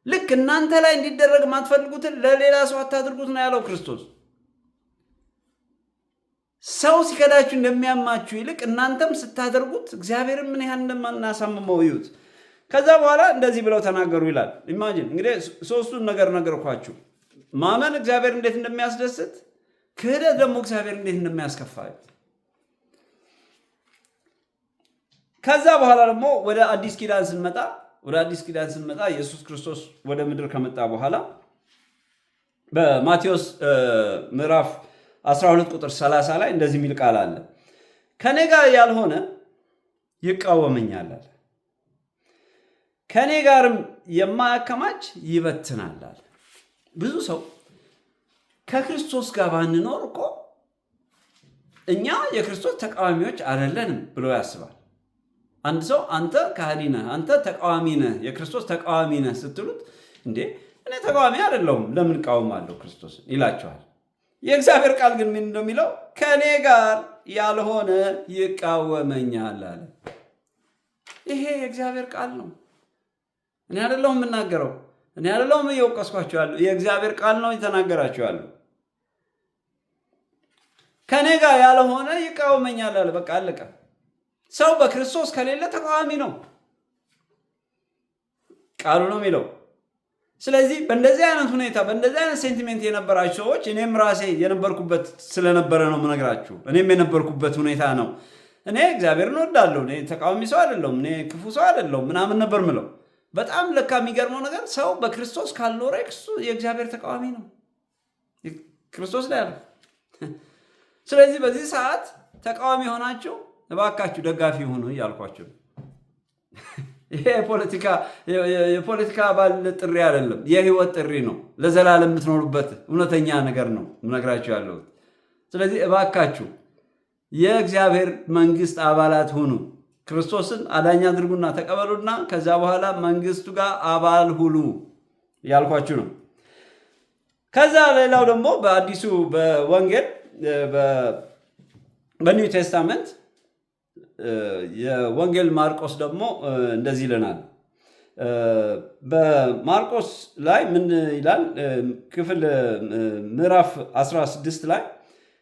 ልክ እናንተ ላይ እንዲደረግ የማትፈልጉትን ለሌላ ሰው አታድርጉት ነው ያለው ክርስቶስ። ሰው ሲከዳችሁ እንደሚያማችሁ ይልቅ እናንተም ስታደርጉት እግዚአብሔርን ምን ያህል እንደማናሳምመው እዩት። ከዛ በኋላ እንደዚህ ብለው ተናገሩ ይላል። ኢማጂን እንግዲህ ሶስቱን ነገር ነገርኳችሁ። ማመን እግዚአብሔር እንዴት እንደሚያስደስት፣ ክህደት ደግሞ እግዚአብሔር እንዴት እንደሚያስከፋ። ከዛ በኋላ ደግሞ ወደ አዲስ ኪዳን ስንመጣ ኢየሱስ ክርስቶስ ወደ ምድር ከመጣ በኋላ በማቴዎስ ምዕራፍ 12 ቁጥር 30 ላይ እንደዚህ የሚል ቃል አለ። ከኔ ጋር ያልሆነ ይቃወመኛል አለ፣ ከኔ ጋርም የማያከማች ይበትናል አለ። ብዙ ሰው ከክርስቶስ ጋር ባንኖር እኮ እኛ የክርስቶስ ተቃዋሚዎች አይደለንም ብሎ ያስባል። አንድ ሰው አንተ ካህዲ ነህ፣ አንተ ተቃዋሚ ነህ፣ የክርስቶስ ተቃዋሚ ነህ ስትሉት እንዴ እኔ ተቃዋሚ አይደለሁም ለምን እቃወማለሁ ክርስቶስን ይላችኋል። የእግዚአብሔር ቃል ግን ምን እንደሚለው ከኔ ጋር ያልሆነ ይቃወመኛል አለ። ይሄ የእግዚአብሔር ቃል ነው። እኔ አይደለሁም የምናገረው፣ እኔ አይደለሁም እየወቀስኳችሁ ያለው፣ የእግዚአብሔር ቃል ነው የተናገራችሁ ያለው። ከኔ ጋር ያልሆነ ይቃወመኛል አለ። በቃ አለቀ። ሰው በክርስቶስ ከሌለ ተቃዋሚ ነው፣ ቃሉ ነው የሚለው። ስለዚህ በእንደዚህ አይነት ሁኔታ በእንደዚህ አይነት ሴንቲሜንት የነበራችሁ ሰዎች፣ እኔም ራሴ የነበርኩበት ስለነበረ ነው የምነግራችሁ። እኔም የነበርኩበት ሁኔታ ነው። እኔ እግዚአብሔርን እወዳለሁ፣ እኔ ተቃዋሚ ሰው አይደለሁም፣ እኔ ክፉ ሰው አይደለሁም ምናምን ነበር ምለው። በጣም ለካ የሚገርመው ነገር ሰው በክርስቶስ ካልኖረ የእግዚአብሔር ተቃዋሚ ነው፣ ክርስቶስ ላይ ያለው። ስለዚህ በዚህ ሰዓት ተቃዋሚ ሆናችሁ እባካችሁ ደጋፊ ሆኑ እያልኳችሁ ነው። ይሄ የፖለቲካ አባል ጥሪ አይደለም፣ የህይወት ጥሪ ነው። ለዘላለም የምትኖሩበት እውነተኛ ነገር ነው እነግራችሁ ያለሁት። ስለዚህ እባካችሁ የእግዚአብሔር መንግስት አባላት ሁኑ። ክርስቶስን አዳኝ አድርጉና ተቀበሉና ከዛ በኋላ መንግስቱ ጋር አባል ሁኑ ያልኳችሁ ነው። ከዛ ሌላው ደግሞ በአዲሱ በወንጌል በኒው ቴስታመንት የወንጌል ማርቆስ ደግሞ እንደዚህ ይለናል። በማርቆስ ላይ ምን ይላል? ክፍል ምዕራፍ 16 ላይ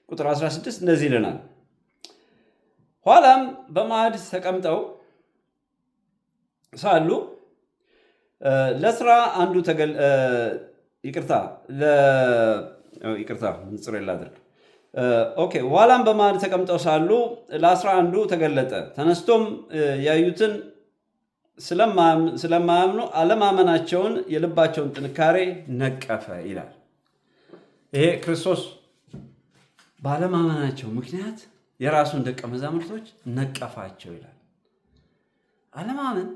ቁጥር 16 እንደዚህ ይለናል። ኋላም በማዕድ ተቀምጠው ሳሉ ለስራ አንዱ ንጽር ላድርግ። ኋላም በማዕድ ተቀምጠው ሳሉ ለ11 ተገለጠ። ተነስቶም ያዩትን ስለማያምኑ አለማመናቸውን የልባቸውን ጥንካሬ ነቀፈ ይላል። ይሄ ክርስቶስ ባለማመናቸው ምክንያት የራሱን ደቀ መዛሙርቶች ነቀፋቸው ይላል። አለማመን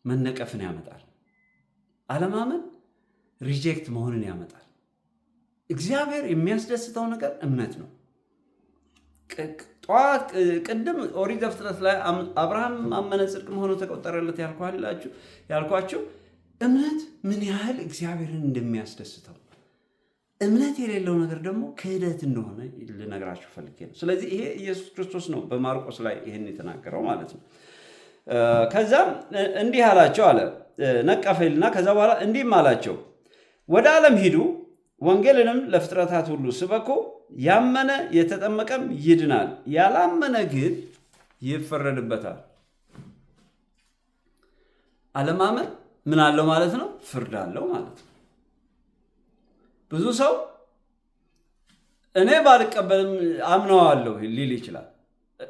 መነቀፍን ያመጣል። አለማመን ሪጀክት መሆንን ያመጣል። እግዚአብሔር የሚያስደስተው ነገር እምነት ነው። ቅድም ኦሪት ዘፍጥረት ላይ አብርሃም አመነ ጽድቅም ሆኖ ተቆጠረለት ያልኳችሁ እምነት ምን ያህል እግዚአብሔርን እንደሚያስደስተው፣ እምነት የሌለው ነገር ደግሞ ክህደት እንደሆነ ልነግራችሁ ፈልጌ ነው። ስለዚህ ይሄ ኢየሱስ ክርስቶስ ነው በማርቆስ ላይ ይህን የተናገረው ማለት ነው። ከዛም እንዲህ አላቸው አለ ነቀፈልና ከዛ በኋላ እንዲህም አላቸው፣ ወደ ዓለም ሂዱ፣ ወንጌልንም ለፍጥረታት ሁሉ ስበኩ። ያመነ የተጠመቀም ይድናል፣ ያላመነ ግን ይፈረድበታል። አለማመን ምን አለው ማለት ነው? ፍርድ አለው ማለት ነው። ብዙ ሰው እኔ ባልቀበልም አምነዋለሁ ሊል ይችላል።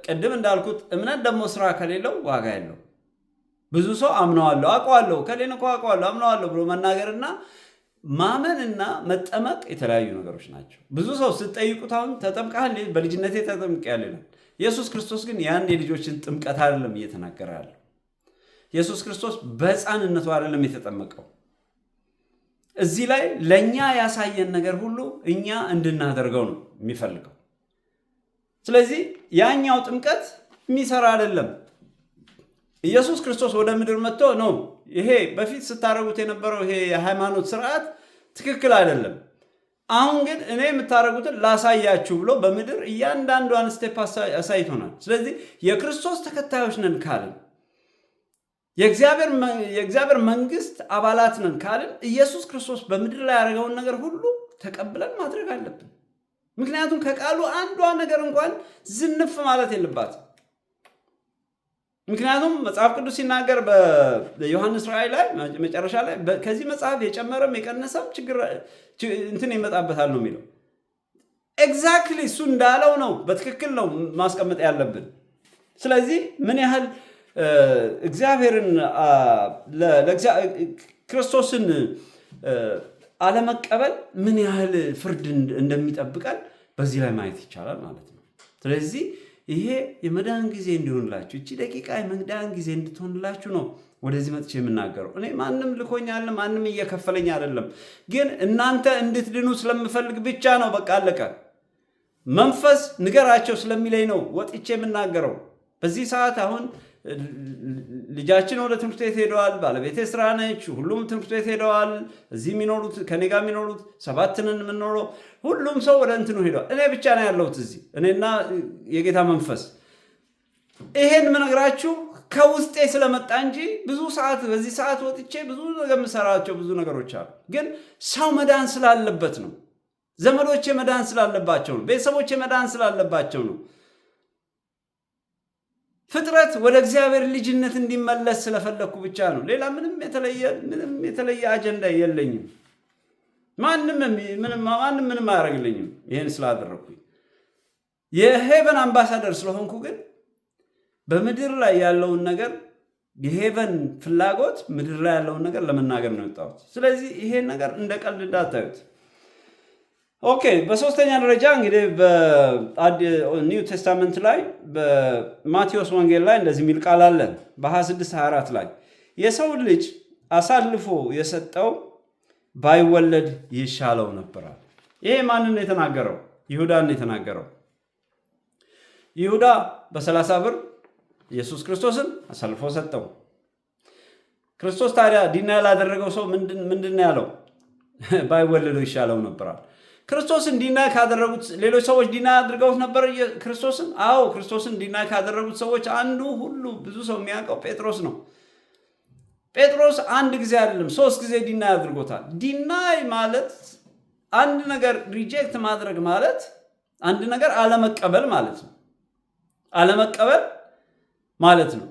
ቅድም እንዳልኩት እምነት ደግሞ ስራ ከሌለው ዋጋ የለው። ብዙ ሰው አምነዋለሁ፣ አውቀዋለሁ፣ ከሌን እኮ አውቀዋለሁ፣ አምነዋለሁ ብሎ መናገርና ማመንና መጠመቅ የተለያዩ ነገሮች ናቸው። ብዙ ሰው ስትጠይቁት አሁን ተጠምቀሃል? በልጅነቴ ተጠምቄያለሁ ይላል። ኢየሱስ ክርስቶስ ግን ያን የልጆችን ጥምቀት አይደለም እየተናገረ ያለው። ኢየሱስ ክርስቶስ በሕፃንነቱ አይደለም የተጠመቀው። እዚህ ላይ ለእኛ ያሳየን ነገር ሁሉ እኛ እንድናደርገው ነው የሚፈልገው። ስለዚህ ያኛው ጥምቀት የሚሰራ አይደለም። ኢየሱስ ክርስቶስ ወደ ምድር መጥቶ ነው ይሄ በፊት ስታረጉት የነበረው ይሄ የሃይማኖት ስርዓት ትክክል አይደለም፣ አሁን ግን እኔ የምታረጉትን ላሳያችሁ ብሎ በምድር እያንዳንዷን ስቴፕ አሳይቶናል። ስለዚህ የክርስቶስ ተከታዮች ነን ካልን፣ የእግዚአብሔር መንግስት አባላት ነን ካልን ኢየሱስ ክርስቶስ በምድር ላይ ያደረገውን ነገር ሁሉ ተቀብለን ማድረግ አለብን። ምክንያቱም ከቃሉ አንዷ ነገር እንኳን ዝንፍ ማለት የለባትም። ምክንያቱም መጽሐፍ ቅዱስ ሲናገር በዮሐንስ ራእይ ላይ መጨረሻ ላይ ከዚህ መጽሐፍ የጨመረም የቀነሰም ችግር እንትን ይመጣበታል ነው የሚለው። ኤግዛክትሊ እሱ እንዳለው ነው፣ በትክክል ነው ማስቀመጥ ያለብን። ስለዚህ ምን ያህል እግዚአብሔርን ክርስቶስን አለመቀበል ምን ያህል ፍርድ እንደሚጠብቀን በዚህ ላይ ማየት ይቻላል ማለት ነው። ስለዚህ ይሄ የመዳን ጊዜ እንዲሆንላችሁ፣ እቺ ደቂቃ የመዳን ጊዜ እንድትሆንላችሁ ነው ወደዚህ መጥቼ የምናገረው። እኔ ማንም ልኮኛል፣ ማንም እየከፈለኝ አይደለም፣ ግን እናንተ እንድትድኑ ስለምፈልግ ብቻ ነው። በቃ አለቀ። መንፈስ ንገራቸው ስለሚለኝ ነው ወጥቼ የምናገረው። በዚህ ሰዓት አሁን ልጃችን ወደ ትምህርት ቤት ሄደዋል። ባለቤቴ ስራ ነች። ሁሉም ትምህርት ቤት ሄደዋል። እዚህ የሚኖሩት ከኔ ጋር የሚኖሩት 7 ነን የምንኖረው። ሁሉም ሰው ወደ እንትኑ ሄደዋል። እኔ ብቻ ነው ያለሁት እዚህ፣ እኔና የጌታ መንፈስ። ይሄን የምነግራችሁ ከውስጤ ስለመጣ እንጂ ብዙ ሰዓት በዚህ ሰዓት ወጥቼ ብዙ ነገር የምሰራቸው ብዙ ነገሮች አሉ። ግን ሰው መዳን ስላለበት ነው። ዘመዶቼ መዳን ስላለባቸው ነው። ቤተሰቦቼ መዳን ስላለባቸው ነው። ፍጥረት ወደ እግዚአብሔር ልጅነት እንዲመለስ ስለፈለኩ ብቻ ነው። ሌላ ምንም የተለየ አጀንዳ የለኝም። ማንም ምንም አያደርግልኝም። ይሄን ስላደረኩኝ የሄቨን አምባሳደር ስለሆንኩ ግን በምድር ላይ ያለውን ነገር የሄቨን ፍላጎት ምድር ላይ ያለውን ነገር ለመናገር ነው የወጣሁት። ስለዚህ ይሄን ነገር እንደ ቀልድ እንዳታዩት። ኦኬ፣ በሶስተኛ ደረጃ እንግዲህ በኒው ቴስታመንት ላይ በማቴዎስ ወንጌል ላይ እንደዚህ የሚል ቃል አለ በ26-24 ላይ የሰው ልጅ አሳልፎ የሰጠው ባይወለድ ይሻለው ነበራል። ይሄ ማንን የተናገረው? ይሁዳን የተናገረው። ይሁዳ በ30 ብር ኢየሱስ ክርስቶስን አሳልፎ ሰጠው። ክርስቶስ ታዲያ ዲና ያላደረገው ሰው ምንድን ያለው? ባይወለደው ይሻለው ነበራል። ክርስቶስን ዲና ካደረጉት ሌሎች ሰዎች ዲና አድርገውት ነበር ክርስቶስን። አዎ፣ ክርስቶስን ዲና ካደረጉት ሰዎች አንዱ ሁሉ ብዙ ሰው የሚያውቀው ጴጥሮስ ነው። ጴጥሮስ አንድ ጊዜ አይደለም 3 ጊዜ ዲና አድርጎታል። ዲናይ ማለት አንድ ነገር ሪጀክት ማድረግ ማለት አንድ ነገር አለመቀበል ማለት ነው። አለመቀበል ማለት ነው።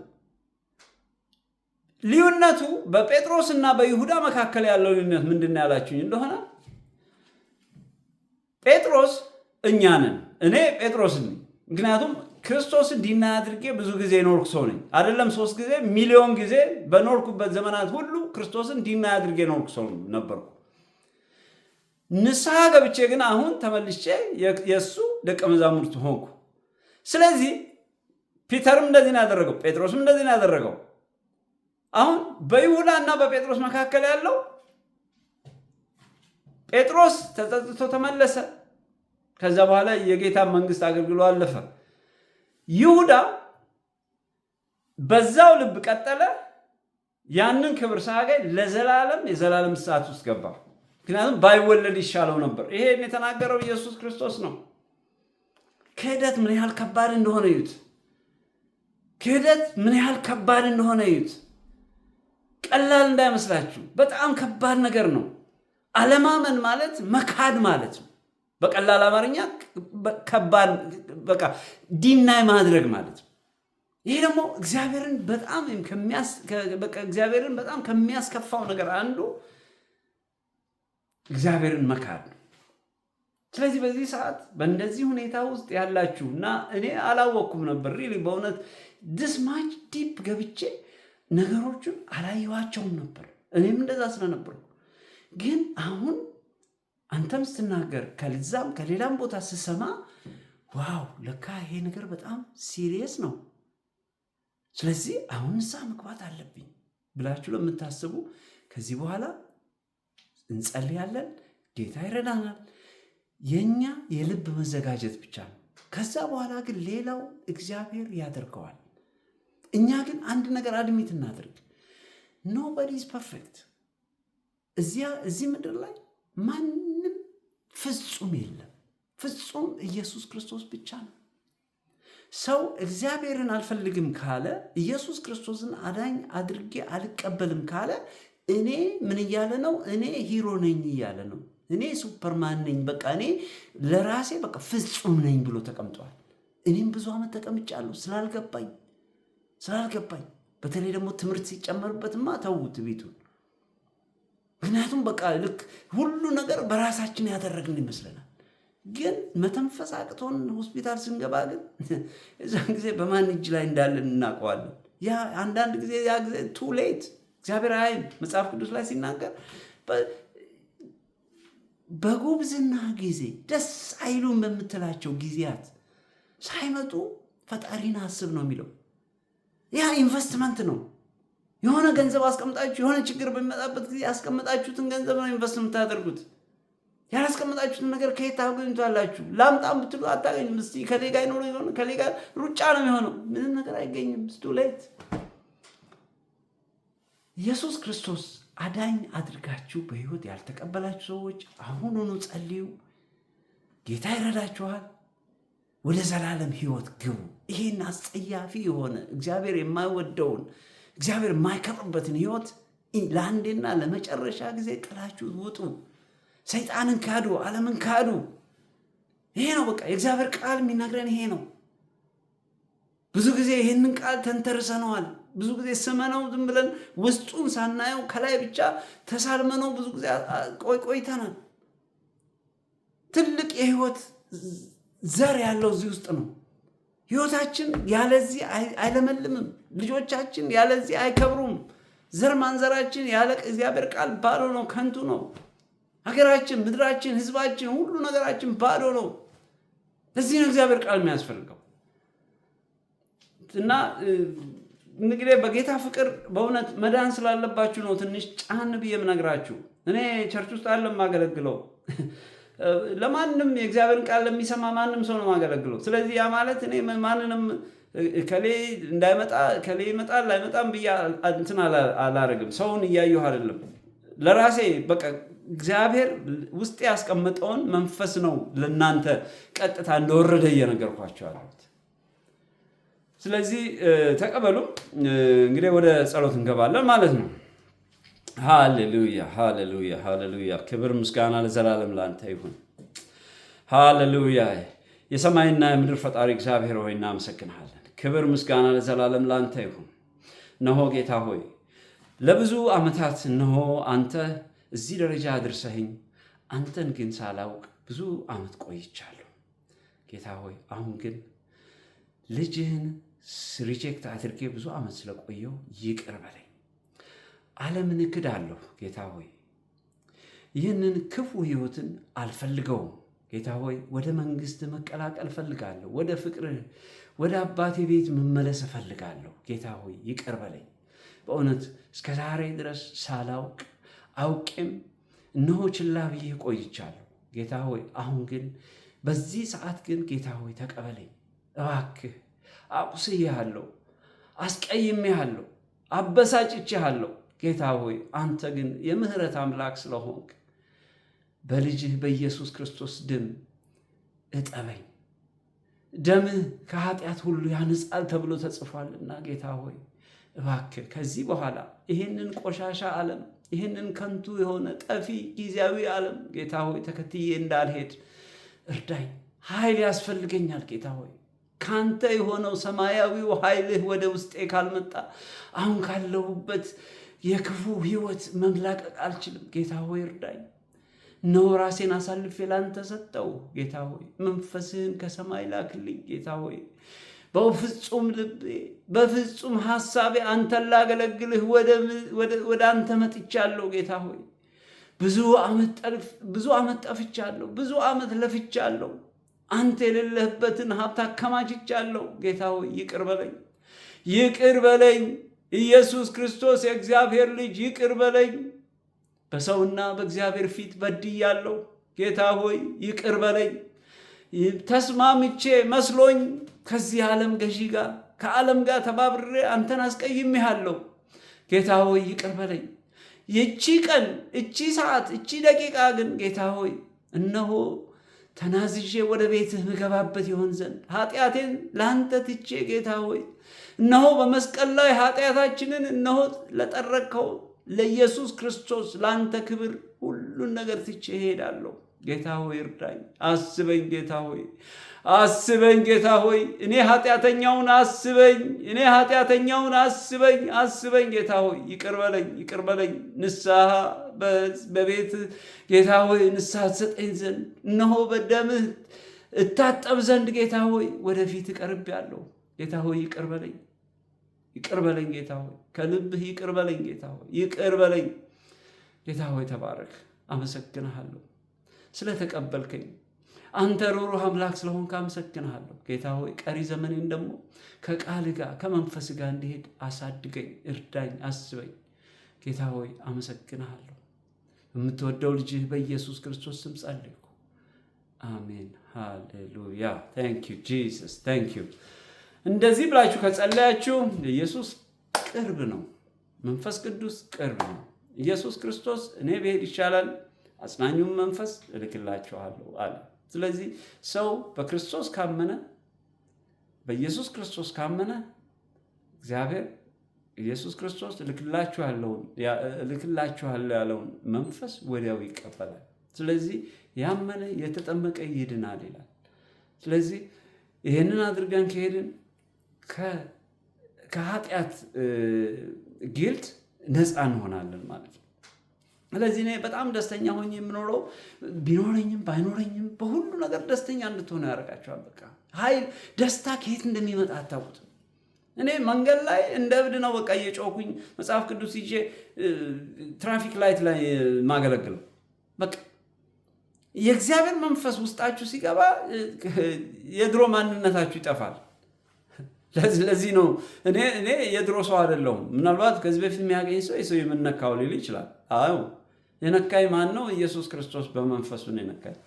ልዩነቱ በጴጥሮስና በይሁዳ መካከል ያለው ልዩነት ምንድን ያላችሁኝ እንደሆነ ጴጥሮስ እኛ ነን። እኔ ጴጥሮስ ነኝ። ምክንያቱም ክርስቶስን ዲና አድርጌ ብዙ ጊዜ ኖርኩ ሰው ነኝ። አይደለም 3 ጊዜ፣ ሚሊዮን ጊዜ በኖርኩበት ዘመናት ሁሉ ክርስቶስን ዲና አድርጌ ኖርኩ ሰው ነበርኩ። ንስሐ ገብቼ ግን አሁን ተመልሼ የእሱ ደቀ መዛሙርት ሆንኩ። ስለዚህ ፒተርም እንደዚህ ነው ያደረገው፣ ጴጥሮስም እንደዚህ ነው ያደረገው። አሁን በይሁዳ እና በጴጥሮስ መካከል ያለው ጴጥሮስ ተጸጽቶ ተመለሰ። ከዛ በኋላ የጌታ መንግስት አገልግሎ አለፈ። ይሁዳ በዛው ልብ ቀጠለ። ያንን ክብር ሳያገኝ ለዘላለም የዘላለም እሳት ውስጥ ገባ። ምክንያቱም ባይወለድ ይሻለው ነበር። ይሄን የተናገረው ኢየሱስ ክርስቶስ ነው። ክህደት ምን ያህል ከባድ እንደሆነ እዩት። ክህደት ምን ያህል ከባድ እንደሆነ እዩት። ቀላል እንዳይመስላችሁ፣ በጣም ከባድ ነገር ነው። አለማመን ማለት መካድ ማለት ነው። በቀላል አማርኛ ከባድ በቃ ዲናይ ማድረግ ማለት ነው። ይሄ ደግሞ እግዚአብሔርን በጣም ከሚያስከፋው ነገር አንዱ እግዚአብሔርን መካድ ነው። ስለዚህ በዚህ ሰዓት በእንደዚህ ሁኔታ ውስጥ ያላችሁ እና እኔ አላወቅኩም ነበር ሪሊ በእውነት this much deep ገብቼ ነገሮችን አላየኋቸውም ነበር። እኔም እንደዛ ስለነበርኩ ግን አሁን አንተም ስትናገር ከዛም ከሌላም ቦታ ስሰማ ዋው ለካ ይሄ ነገር በጣም ሲሪየስ ነው፣ ስለዚህ አሁን ንስሐ መግባት አለብኝ ብላችሁ ለምታስቡ ከዚህ በኋላ እንጸልያለን፣ ጌታ ይረዳናል። የኛ የልብ መዘጋጀት ብቻ ነው። ከዛ በኋላ ግን ሌላው እግዚአብሔር ያደርገዋል። እኛ ግን አንድ ነገር አድሚት እናድርግ፣ ኖባዲ ኢዝ ፐርፌክት። እዚህ ምድር ላይ ማንም ፍጹም የለም። ፍጹም ኢየሱስ ክርስቶስ ብቻ ነው። ሰው እግዚአብሔርን አልፈልግም ካለ፣ ኢየሱስ ክርስቶስን አዳኝ አድርጌ አልቀበልም ካለ እኔ ምን እያለ ነው? እኔ ሂሮ ነኝ እያለ ነው። እኔ ሱፐርማን ነኝ፣ በቃ እኔ ለራሴ በቃ ፍጹም ነኝ ብሎ ተቀምጧል። እኔም ብዙ ዓመት ተቀምጫለሁ ስላልገባኝ። በተለይ ደግሞ ትምህርት ሲጨመርበትማ ተውት ቤቱን። ምክንያቱም በቃ ልክ ሁሉ ነገር በራሳችን ያደረግን ይመስለናል። ግን መተንፈስ አቅቶን ሆስፒታል ስንገባ ግን የዛን ጊዜ በማን እጅ ላይ እንዳለን እናውቀዋለን። ያ አንዳንድ ጊዜ ያ ጊዜ ቱ ሌት እግዚአብሔር አይም መጽሐፍ ቅዱስ ላይ ሲናገር በጉብዝና ጊዜ ደስ አይሉም በምትላቸው ጊዜያት ሳይመጡ ፈጣሪን አስብ ነው የሚለው። ያ ኢንቨስትመንት ነው። የሆነ ገንዘብ አስቀምጣችሁ የሆነ ችግር በሚመጣበት ጊዜ ያስቀምጣችሁትን ገንዘብ ነው ኢንቨስት የምታደርጉት። ያላስቀምጣችሁትን ነገር ከየት ታገኙታላችሁ? ላምጣም ብትሉ አታገኙም። እስቲ ከሌ ጋር ይኖር ይሆን? ከሌ ጋር ሩጫ ነው የሚሆነው። ምንም ነገር አይገኝም። ቱ ሌት። ኢየሱስ ክርስቶስ አዳኝ አድርጋችሁ በሕይወት ያልተቀበላችሁ ሰዎች አሁኑኑ ጸልዩ። ጌታ ይረዳችኋል። ወደ ዘላለም ሕይወት ግቡ። ይሄን አስጸያፊ የሆነ እግዚአብሔር የማይወደውን እግዚአብሔር የማይከብርበትን ሕይወት ለአንዴና ለመጨረሻ ጊዜ ጥላችሁ ውጡ። ሰይጣንን ካዱ፣ ዓለምን ካዱ። ይሄ ነው በቃ የእግዚአብሔር ቃል የሚነግረን ይሄ ነው። ብዙ ጊዜ ይህንን ቃል ተንተርሰነዋል። ብዙ ጊዜ ስመነው ዝም ብለን ውስጡን ሳናየው ከላይ ብቻ ተሳልመነው ብዙ ጊዜ ቆይተናል። ትልቅ የህይወት ዘር ያለው እዚህ ውስጥ ነው። ህይወታችን ያለዚህ አይለመልምም። ልጆቻችን ያለዚህ አይከብሩም። ዘር ማንዘራችን ያለ እግዚአብሔር ቃል ባዶ ነው፣ ከንቱ ነው። ሀገራችን፣ ምድራችን፣ ህዝባችን፣ ሁሉ ነገራችን ባዶ ነው። ለዚህ ነው እግዚአብሔር ቃል የሚያስፈልገው። እና እንግዲህ በጌታ ፍቅር በእውነት መዳን ስላለባችሁ ነው ትንሽ ጫን ብዬ የምነግራችሁ። እኔ ቸርች ውስጥ አለም ማገለግለው ለማንም የእግዚአብሔርን ቃል ለሚሰማ ማንም ሰው ነው ማገለግለው። ስለዚህ ያ ማለት እኔ ማንንም ከሌ እንዳይመጣ ከሌ ይመጣል አይመጣም ብዬ እንትን አላረግም። ሰውን እያየሁ አይደለም፣ ለራሴ በቃ እግዚአብሔር ውስጥ ያስቀመጠውን መንፈስ ነው ለእናንተ ቀጥታ እንደወረደ እየነገርኳቸው አለሁት። ስለዚህ ተቀበሉ። እንግዲህ ወደ ጸሎት እንገባለን ማለት ነው። ሃሌሉያ ሃሌሉያ ሃሌሉያ። ክብር ምስጋና ለዘላለም ላንተ ይሁን። ሃሌሉያ። የሰማይና የምድር ፈጣሪ እግዚአብሔር ሆይ እናመሰግንሃለን። ክብር ምስጋና ለዘላለም ላንተ ይሁን። እነሆ ጌታ ሆይ ለብዙ ዓመታት እነሆ አንተ እዚህ ደረጃ አድርሰኸኝ አንተን ግን ሳላውቅ ብዙ ዓመት ቆይቻለሁ። ጌታ ሆይ አሁን ግን ልጅህን ሪጀክት አድርጌ ብዙ ዓመት ስለቆየው ይቅር በለኝ። ዓለምን እክዳለሁ ጌታ ሆይ፣ ይህንን ክፉ ሕይወትን አልፈልገውም ጌታ ሆይ። ወደ መንግሥት መቀላቀል እፈልጋለሁ። ወደ ፍቅርህ ወደ አባቴ ቤት መመለስ እፈልጋለሁ ጌታ ሆይ ይቅር በለኝ። በእውነት እስከ ዛሬ ድረስ ሳላውቅ አውቄም እነሆ ችላ ብዬ ቆይቻለሁ ጌታ ሆይ። አሁን ግን በዚህ ሰዓት ግን ጌታ ሆይ ተቀበለኝ እባክህ። አቁስዬሃለሁ፣ አስቀይሜሃለሁ፣ አበሳጭቼሃለሁ ጌታ ሆይ። አንተ ግን የምህረት አምላክ ስለሆንክ በልጅህ በኢየሱስ ክርስቶስ ደም እጠበኝ። ደምህ ከኃጢአት ሁሉ ያንጻል ተብሎ ተጽፏልና ጌታ ሆይ እባክህ ከዚህ በኋላ ይህንን ቆሻሻ ዓለም ይህንን ከንቱ የሆነ ጠፊ ጊዜያዊ ዓለም ጌታ ሆይ ተከትዬ እንዳልሄድ እርዳኝ። ኃይል ያስፈልገኛል ጌታ ሆይ። ካንተ የሆነው ሰማያዊው ኃይልህ ወደ ውስጤ ካልመጣ አሁን ካለሁበት የክፉ ሕይወት መላቀቅ አልችልም። ጌታ ሆይ እርዳኝ። እነሆ ራሴን አሳልፌ ላንተ ሰጠው። ጌታ ሆይ መንፈስህን ከሰማይ ላክልኝ። ጌታ ሆይ በፍጹም ልቤ በፍጹም ሐሳቤ አንተን ላገለግልህ ወደ አንተ መጥቻለሁ። ጌታ ሆይ ብዙ ዓመት ጠፍቻለሁ። ብዙ ዓመት ለፍቻለሁ። አንተ የሌለህበትን ሀብት አከማችቻለሁ። ጌታ ሆይ ይቅር በለኝ፣ ይቅር በለኝ። ኢየሱስ ክርስቶስ የእግዚአብሔር ልጅ ይቅር በለኝ። በሰውና በእግዚአብሔር ፊት በድያለሁ። ጌታ ሆይ ይቅር በለኝ። ተስማምቼ መስሎኝ ከዚህ ዓለም ገዢ ጋር ከዓለም ጋር ተባብሬ አንተን አስቀይሜሃለሁ። ጌታ ሆይ ይቅር በለኝ። ይቺ ቀን፣ እቺ ሰዓት፣ እቺ ደቂቃ ግን ጌታ ሆይ እነሆ ተናዝዤ ወደ ቤትህ ምገባበት ይሆን ዘንድ ኃጢአቴን ለአንተ ትቼ ጌታ ሆይ እነሆ በመስቀል ላይ ኃጢአታችንን እነሆ ለጠረቅከው ለኢየሱስ ክርስቶስ ለአንተ ክብር ሁሉን ነገር ትቼ እሄዳለሁ። ጌታ ሆይ እርዳኝ፣ አስበኝ። ጌታ ሆይ አስበኝ። ጌታ ሆይ እኔ ኃጢአተኛውን አስበኝ፣ እኔ ኃጢአተኛውን አስበኝ። ጌታ ሆይ ይቅር በለኝ፣ ይቅር በለኝ። ንስሐ በቤት ጌታ ሆይ ንስሐ ትሰጠኝ ዘንድ እነሆ በደምህ እታጠብ ዘንድ ጌታ ሆይ ወደፊት እቀርቤያለሁ። ጌታ ሆይ ይቅር በለኝ፣ ይቅር በለኝ። ጌታ ሆይ ከልብህ ይቅር በለኝ። ጌታ ሆይ ይቅር በለኝ። ጌታ ሆይ ተባረክ። አመሰግንሃለሁ ስለተቀበልከኝ። አንተ ሩሩህ አምላክ ስለሆንክ አመሰግንሃለሁ። ጌታ ሆይ ቀሪ ዘመኔን ደግሞ ከቃል ጋር ከመንፈስ ጋር እንዲሄድ አሳድገኝ፣ እርዳኝ፣ አስበኝ። ጌታ ሆይ አመሰግንሃለሁ። የምትወደው ልጅህ በኢየሱስ ክርስቶስ ስም ጸልይኩ። አሜን። ሃሌሉያ። ታንክ ዩ ጂሰስ፣ ታንክ ዩ። እንደዚህ ብላችሁ ከጸለያችሁ ኢየሱስ ቅርብ ነው። መንፈስ ቅዱስ ቅርብ ነው። ኢየሱስ ክርስቶስ እኔ ብሄድ ይሻላል አጽናኙን መንፈስ እልክላችኋለሁ አለ። ስለዚህ ሰው በክርስቶስ ካመነ፣ በኢየሱስ ክርስቶስ ካመነ እግዚአብሔር ኢየሱስ ክርስቶስ እልክላችኋለሁ ያለውን መንፈስ ወዲያው ይቀበላል። ስለዚህ ያመነ የተጠመቀ ይድናል ይላል። ስለዚህ ይህንን አድርገን ከሄድን ከኃጢአት ጊልት ነፃ እንሆናለን ማለት ነው። ስለዚህ እኔ በጣም ደስተኛ ሆኜ የምኖረው ቢኖረኝም ባይኖረኝም በሁሉ ነገር ደስተኛ እንድትሆኑ ያደርጋቸዋል። በቃ ኃይል፣ ደስታ ከየት እንደሚመጣ አታውቁትም። እኔ መንገድ ላይ እንደ እብድ ነው በቃ እየጮኩኝ መጽሐፍ ቅዱስ ይዤ ትራፊክ ላይት ላይ ማገለግለው። በቃ የእግዚአብሔር መንፈስ ውስጣችሁ ሲገባ የድሮ ማንነታችሁ ይጠፋል። ለዚህ ነው እኔ የድሮ ሰው አይደለሁም። ምናልባት ከዚህ በፊት የሚያገኝ ሰው የሰው የምነካው ሊል ይችላል። አዎ የነካኝ ማን ነው? ኢየሱስ ክርስቶስ በመንፈሱ ነው የነካኝ።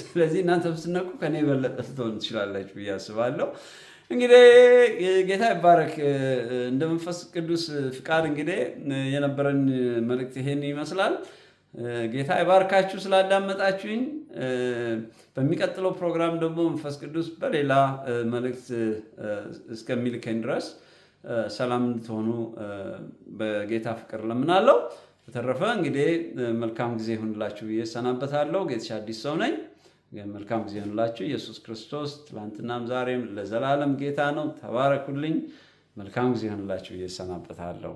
ስለዚህ እናንተ ብትነኩ ከኔ የበለጠ ልትሆኑ ትችላላችሁ ብዬ አስባለሁ። እንግዲህ ጌታ ይባረክ። እንደ መንፈስ ቅዱስ ፍቃድ እንግዲህ የነበረን መልእክት ይሄን ይመስላል። ጌታ ይባርካችሁ ስላዳመጣችሁኝ። በሚቀጥለው ፕሮግራም ደግሞ መንፈስ ቅዱስ በሌላ መልእክት እስከሚልከኝ ድረስ ሰላም እንድትሆኑ በጌታ ፍቅር ለምናለሁ። በተረፈ እንግዲህ መልካም ጊዜ ይሁንላችሁ ብዬ እሰናበታለሁ። ጌትሽ አዲስ ሰው ነኝ። መልካም ጊዜ ይሁንላችሁ። ኢየሱስ ክርስቶስ ትላንትናም ዛሬም ለዘላለም ጌታ ነው። ተባረኩልኝ። መልካም ጊዜ ይሁንላችሁ ብዬ እሰናበታለሁ።